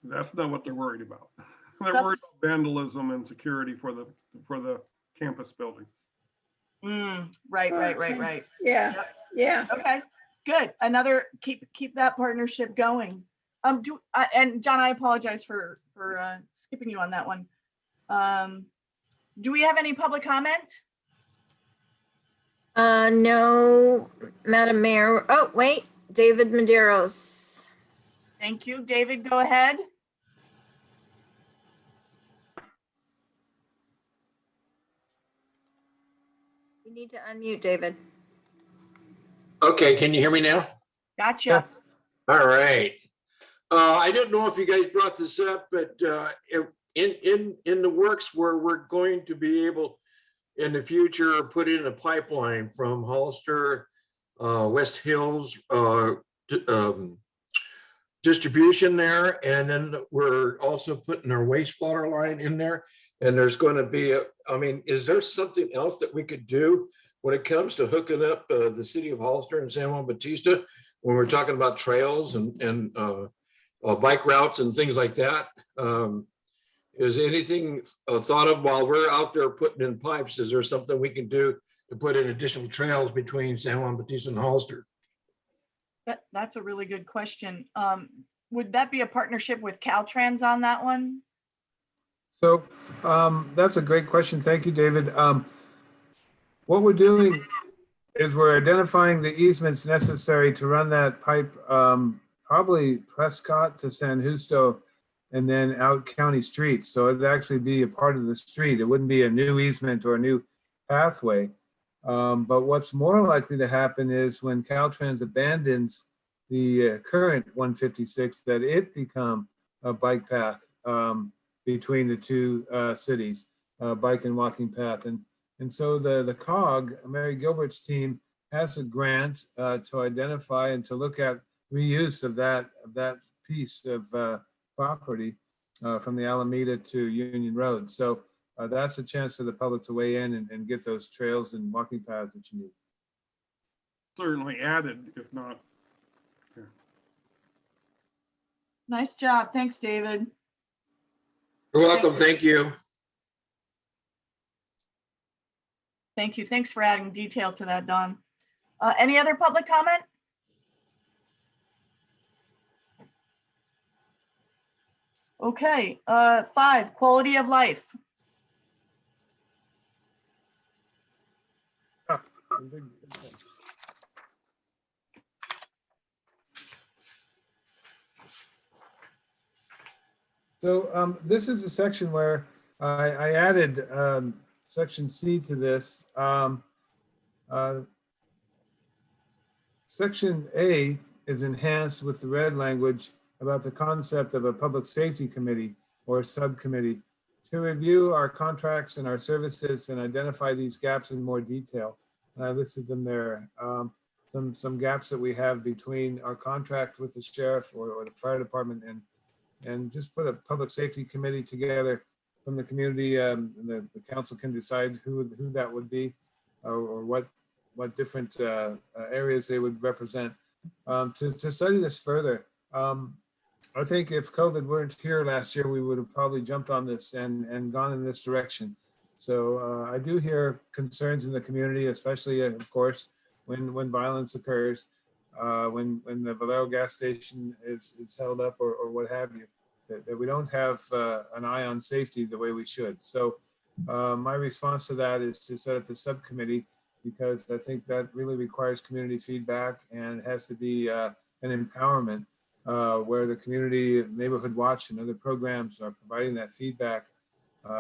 That's not what they're worried about. They're That's- worried about vandalism and security for the campus buildings. Right. Yeah, Yep. yeah. Okay, good. Another, keep that partnership going. And John, I apologize for skipping you on that one. Do we have any public comment? No, Madam Mayor. Oh, wait, David Maderos. Thank you. David, go ahead. You need to unmute, David. Okay, can you hear me now? Gotcha. Yes. All right. I don't know if you guys brought this up, but in the works where we're going to be able in the future put in a pipeline from Hollister, West Hills, distribution there, and then we're also putting our wastewater line in there. And there's going to be is there something else that we could do when it comes to hooking up the city of Hollister and San Juan Bautista when we're talking about trails and bike routes and things like that? Is anything thought of while we're out there putting in pipes? Is there something we can do to put in additional trails between San Juan Bautista and Hollister? That's a really good question. Would that be a partnership with Caltrans on that one? So that's a great question. Thank you, David. What we're doing is we're identifying the easements necessary to run that pipe, probably Prescott to San Justo, and then out county streets. So it'd actually be a part of the street. It wouldn't be a new easement or a new pathway. But what's more likely to happen is when Caltrans abandons the current 156, that it become a bike path between the two cities, bike and walking path. And so the COG, Mary Gilbert's team, has a grant to identify and to look at reuse of that piece of property from the Alameda to Union Road. So that's a chance for the public to weigh in and get those trails and walking paths that you need. Certainly added, if not. Nice job. Thanks, David. You're welcome. Thank you. Thank you. Thanks for adding detail to that, Don. Any other public comment? Okay, 5, quality of life. So this is a section where I added section C to this. Section A is enhanced with the red language about the concept of a public safety committee or subcommittee to review our contracts and our services and identify these gaps in more detail. And I listed them there. Some gaps that we have between our contract with the sheriff or the fire department and just put a public safety committee together from the community. The council can decide who that would be or what different areas they would represent. To study this further, I think if COVID weren't here last year, we would have probably jumped on this and gone in this direction. So I do hear concerns in the community, especially, of course, when violence occurs, when the Valero gas station is held up or what have you, that we don't have an eye on safety the way we should. So my response to that is to set up the subcommittee, because I think that really requires community feedback and has to be an empowerment where the community neighborhood watch and other programs are providing that feedback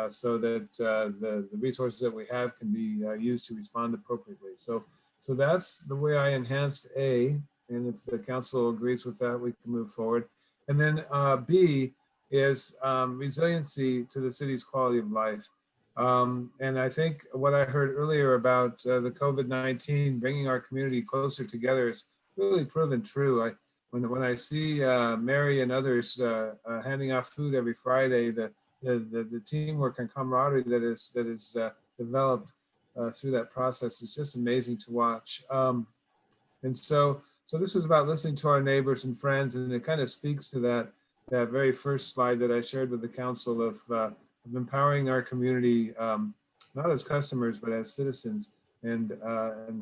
so that the resources that we have can be used to respond appropriately. So that's the way I enhanced A, and if the council agrees with that, we can move forward. And then B is resiliency to the city's quality of life. And I think what I heard earlier about the COVID-19 bringing our community closer together is really proven true. When I see Mary and others handing out food every Friday, the teamwork and camaraderie that is developed through that process is just amazing to watch. And so this is about listening to our neighbors and friends, and it kind of speaks to that very first slide that I shared with the council of empowering our community, not as customers, but as citizens, and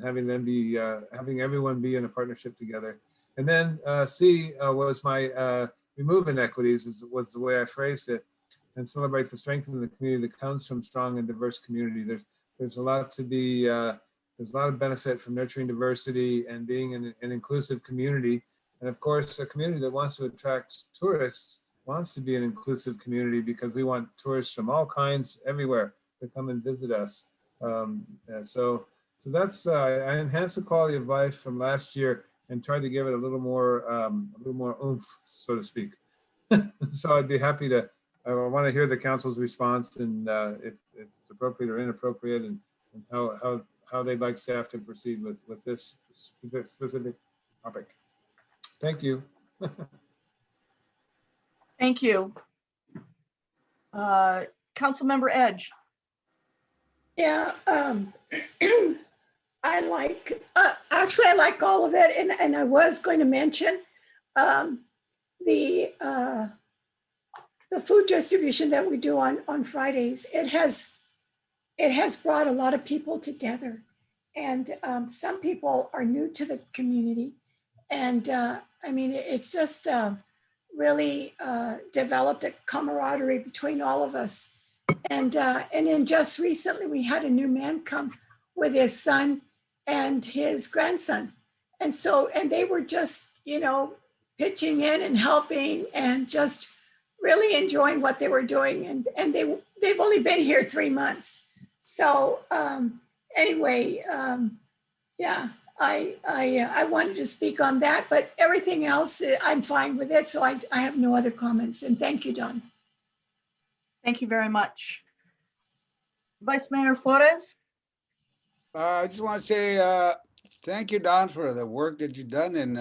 having them be, having everyone be in a partnership together. And then C was my remove inequities, was the way I phrased it, and celebrate the strength of the community that comes from strong and diverse community. There's a lot to be There's a lot of benefit from nurturing diversity and being an inclusive community. And of course, a community that wants to attract tourists wants to be an inclusive community because we want tourists from all kinds everywhere to come and visit us. So that's, I enhanced the quality of life from last year and tried to give it a little more oomph, so to speak. So I'd be happy to, I want to hear the council's response and if it's appropriate or inappropriate and how they'd like staff to proceed with this specific topic. Thank you. Thank you. Councilmember Edge. Yeah, I like, actually, I like all of it. And I was going to mention the food distribution that we do on Fridays. It has brought a lot of people together. And some people are new to the community. And I mean, it's just really developed a camaraderie between all of us. And then just recently, we had a new man come with his son and his grandson. And they were just, pitching in and helping and just really enjoying what they were doing. And they've only been here 3 months. So anyway, yeah, I wanted to speak on that, but everything else, I'm fine with it. So I have no other comments. And thank you, Don. Thank you very much. Vice Mayor Flores. I just want to say thank you, Don, for the work that you've done, and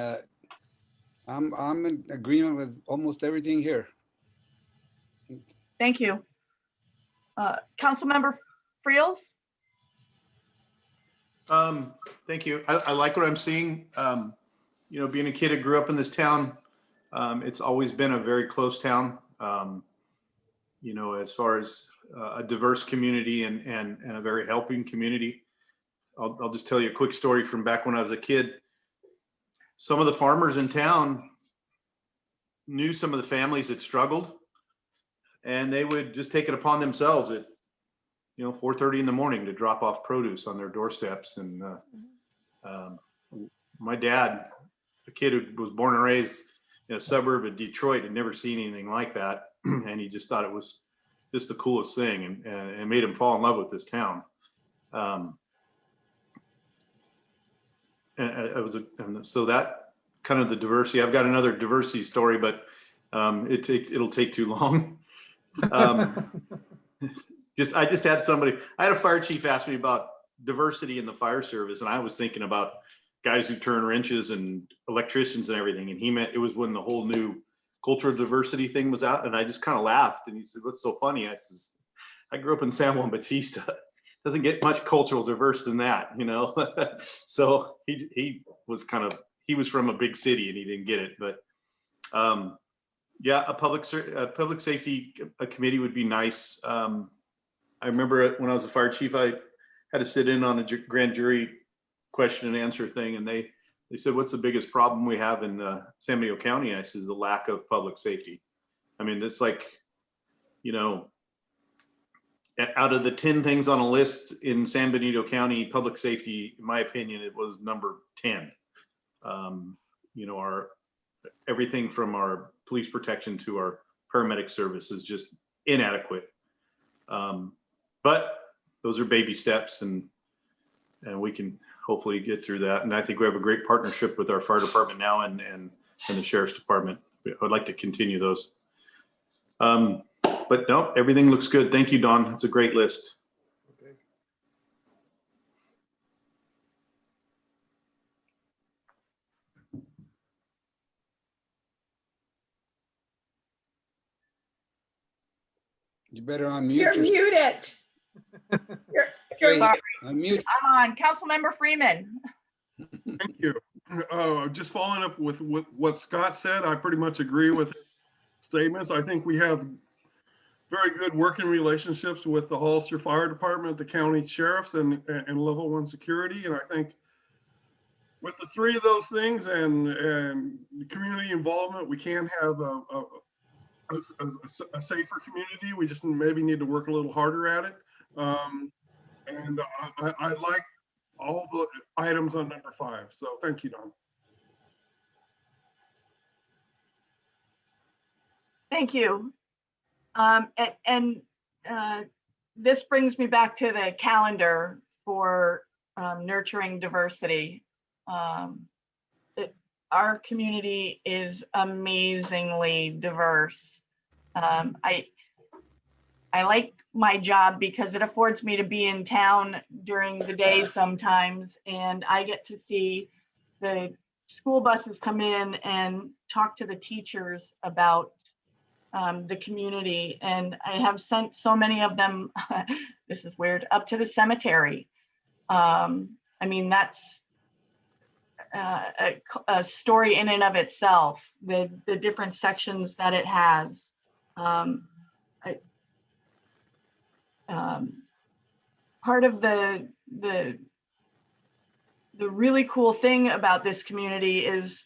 I'm in agreement with almost everything here. Thank you. Councilmember Friels. Thank you. I like what I'm seeing. Being a kid that grew up in this town, it's always been a very close town. As far as a diverse community and a very helping community. I'll just tell you a quick story from back when I was a kid. Some of the farmers in town knew some of the families that struggled, and they would just take it upon themselves at 4:30 in the morning to drop off produce on their doorsteps. And my dad, a kid who was born and raised in a suburb of Detroit, had never seen anything like that. And he just thought it was just the coolest thing, and made him fall in love with this town. So that kind of the diversity. I've got another diversity story, but it'll take too long. I just had somebody. I had a fire chief ask me about diversity in the fire service, and I was thinking about guys who turn wrenches and electricians and everything, and he meant it was when the whole new cultural diversity thing was out, and I just kind of laughed. And he said, "What's so funny?" I says, "I grew up in San Juan Bautista. Doesn't get much cultural diverse than that, So he was from a big city and he didn't get it, but yeah, a public safety committee would be nice. I remember when I was a fire chief, I had to sit in on a grand jury question and answer thing, and they said, "What's the biggest problem we have in San Benito County?" I says, "The lack of public safety." I mean, it's like, out of the 10 things on a list in San Benito County, public safety, in my opinion, it was number 10. Our everything from our police protection to our paramedic service is just inadequate. But those are baby steps, and we can hopefully get through that. And I think we have a great partnership with our fire department now and the sheriff's department. I'd like to continue those. But no, everything looks good. Thank you, Don. It's a great list. Okay. You better unmute You're yourself. muted. Okay, Sorry. unmute. I'm on. Councilmember Freeman. Thank you. Just following up with what Scott said, I pretty much agree with his statements. I think we have very good working relationships with the Hollister Fire Department, the county sheriffs, and level 1 security. And I think with the 3 of those things and community involvement, we can have a safer community. We just maybe need to work a little harder at it. And I like all the items on number 5. So thank you, Don. Thank you. This brings me back to the calendar for nurturing diversity. Our community is amazingly diverse. I like my job because it affords me to be in town during the day sometimes, and I get to see the school buses come in and talk to the teachers about the community. And I have sent so many of them, this is weird, up to the cemetery. I mean, that's a story in and of itself, the different sections that it has. Part of the really cool thing about this community is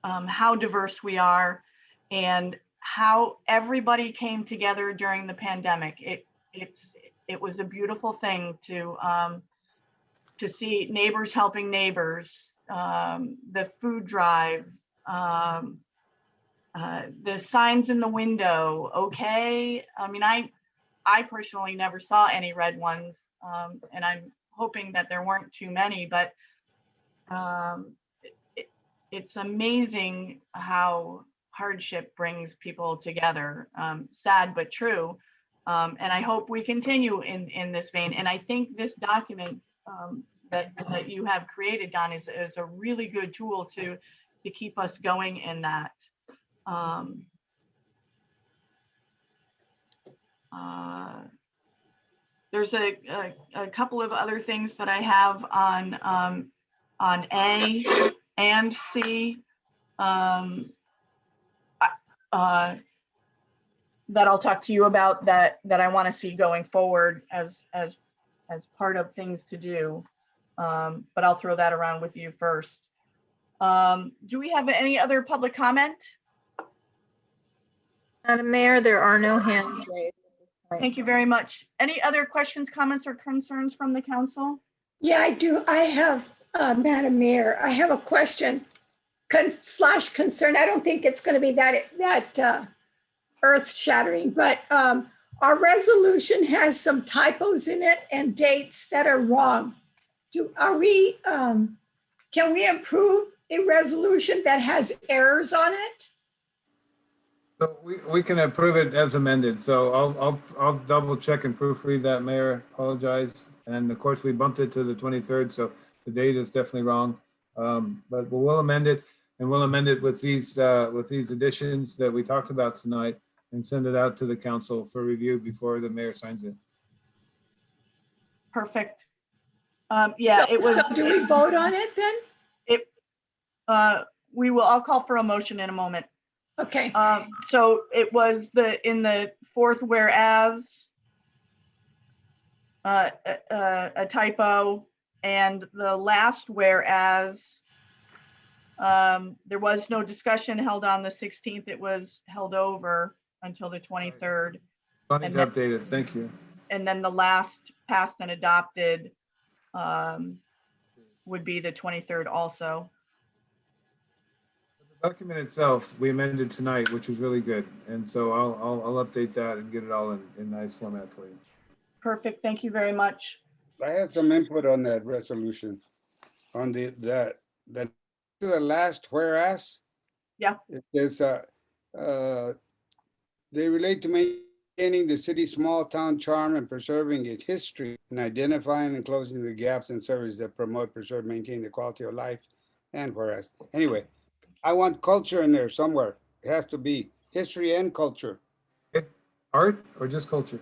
how diverse we are and how everybody came together during the pandemic. It was a beautiful thing to see neighbors helping neighbors, the food drive, the signs in the window. Okay, I mean, I personally never saw any red ones, and I'm hoping that there weren't too many, but it's amazing how hardship brings people together. Sad but true. And I hope we continue in this vein. And I think this document that you have created, Don, is a really good tool to keep us going in that. There's a couple of other things that I have on A and C that I'll talk to you about that I want to see going forward as part of things to do. But I'll throw that around with you first. Do we have any other public comment? Madam Mayor, there are no hands raised. Thank you very much. Any other questions, comments, or concerns from the council? Yeah, I do. I have, Madam Mayor, I have a question slash concern. I don't think it's going to be that earth shattering, but our resolution has some typos in it and dates that are wrong. Can we improve a resolution that has errors on it? So we can approve it as amended. So I'll double check and proofread that, Mayor. Apologize. And of course, we bumped it to the 23rd, so the date is definitely wrong. But we'll amend it, and we'll amend it with these additions that we talked about tonight, and send it out to the council for review before the mayor signs it. Perfect. Yeah, So, it was. So do we vote on it then? We will. I'll call for a motion in a moment. Okay. So it was in the fourth whereas, a typo, and the last whereas, there was no discussion held on the 16th. It was held over until the 23rd. I need to update it. Thank you. And then the last passed and adopted would be the 23rd also. The document itself, we amended tonight, which was really good. And so I'll update that and get it all in nice format for you. Perfect. Thank you very much. I had some input on that resolution, on the last whereas. Yeah. It says, they relate to maintaining the city's small town charm and preserving its history and identifying and closing the gaps in services that promote, preserve, maintain the quality of life. And whereas, anyway, I want culture in there somewhere. It has to be history and culture. Art or just culture?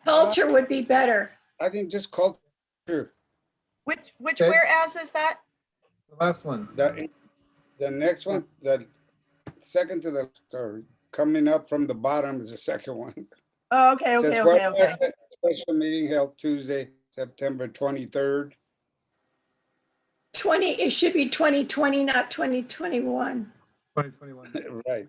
Culture would be better. I think just culture. Which Okay. whereas is that? The last one. The next one, the second to the, or coming up from the bottom is the second one. Oh, okay, Says, okay, okay. special meeting held Tuesday, September 23rd. It should be 2020, not 2021. 2021. Right.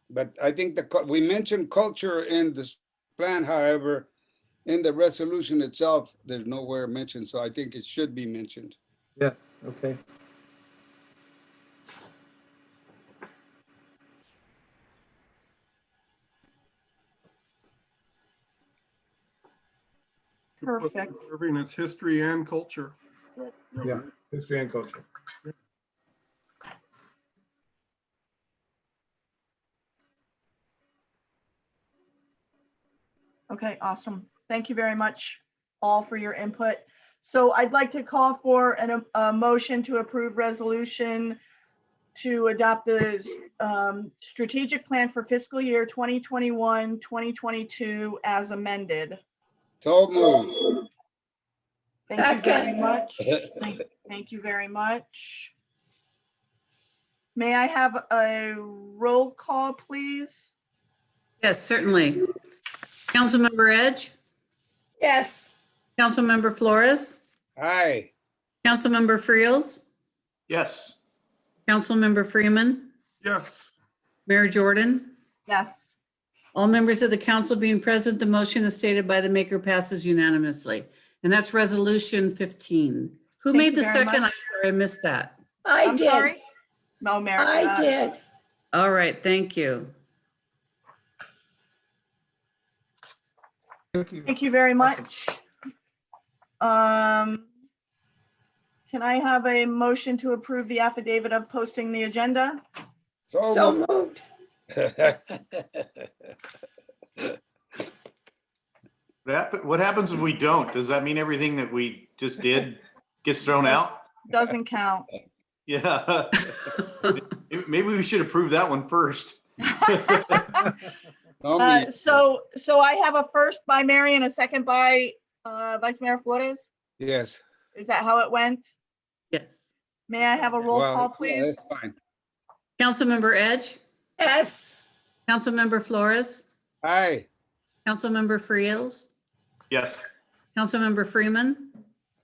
But I think we mentioned culture in this plan, however, in the resolution itself, there's nowhere mentioned, so I think it should be mentioned. Yes, okay. Perfect. Preserving its history and culture. Yeah, history and culture. Okay, awesome. Thank you very much all for your input. So I'd like to call for a motion to approve resolution to adopt the strategic plan for fiscal year 2021, 2022 as amended. So moved. Thank you very Second. much. Thank you very much. May I have a roll call, please? Yes, certainly. Councilmember Edge, Yes. Councilmember Flores, Aye. Councilmember Friels, Yes. Councilmember Freeman, Yes. Mayor Jordan. Yes. All members of the council being present, the motion as stated by the maker passes unanimously. And that's resolution 15. Who Thank made you the very second? much. I missed that. I I'm did. sorry. No, Mary. I did. All right, thank you. Thank you. Thank you very much. Can I have a motion to approve the affidavit of posting the agenda? So moved. What happens if we don't? Does that mean everything that we just did gets thrown out? Doesn't count. Yeah. Maybe we should approve that one first. So I have a first by Mary and a second by Vice Mayor Flores. Yes. Is that how it went? Yes. May I have a roll Well, call, please? That's fine. Councilmember Edge, Yes. Councilmember Flores, Aye. Councilmember Friels, Yes. Councilmember Freeman,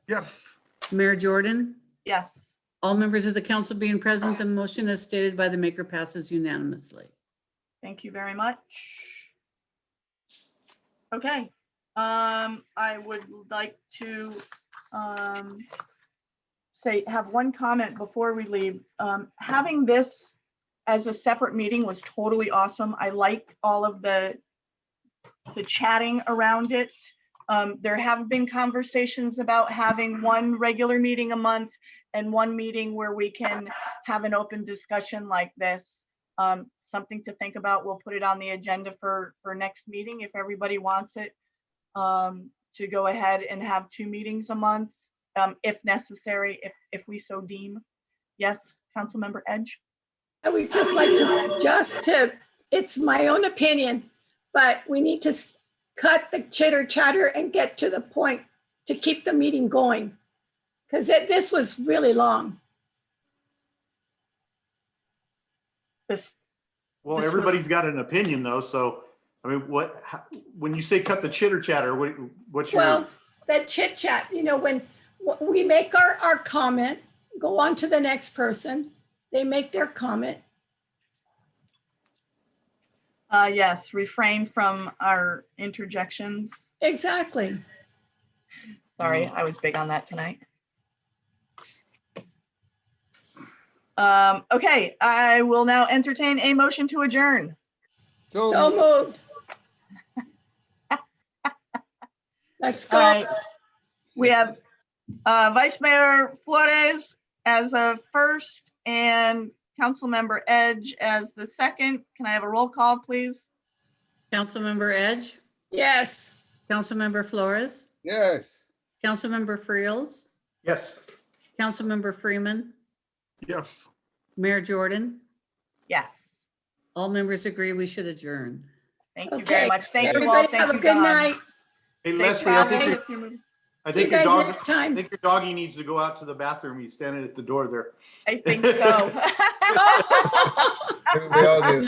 Yes. Mayor Jordan. Yes. All members of the council being present, the motion as stated by the maker passes unanimously. Thank you very much. Okay, I would like to have one comment before we leave. Having this as a separate meeting was totally awesome. I like all of the chatting around it. There have been conversations about having one regular meeting a month and one meeting where we can have an open discussion like this. Something to think about. We'll put it on the agenda for next meeting if everybody wants it, to go ahead and have 2 meetings a month, if necessary, if we so deem. Yes, Councilmember Edge? I would just like to, it's my own opinion, but we need to cut the chitter chatter and get to the point to keep the meeting going. Because this was really long. Well, This was- everybody's got an opinion though, so, I mean, when you say cut the chitter chatter, what's your? Well, that chit chat, when we make our comment, go on to the next person, they make their comment. Yes, refrain from our interjections. Exactly. Sorry, I was big on that tonight. Okay, I will now entertain a motion to adjourn. So moved. Let's All go. right. We have Vice Mayor Flores as a first and Councilmember Edge as the second. Can I have a roll call, please? Councilmember Edge, Yes. Councilmember Flores, Yes. Councilmember Friels, Yes. Councilmember Freeman, Yes. Mayor Jordan. Yes. All members agree we should adjourn. Thank you Okay. very much. Thank you all. Everybody Thank have a you, good Don. night. Hey, Thanks Leslie, for I having think, us. I See you think your guys dog, next I time. think your doggy needs to go out to the bathroom. He's standing at the door there. I think so. We all do.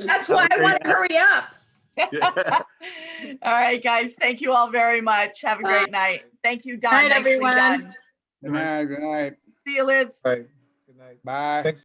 That's why I want to hurry up. All right, guys. Thank you all very much. Have a great night. Thank you, Don. Night, Nicely everyone. done. Good night. Good night. See you, Liz. Right. Good night. Bye. Thank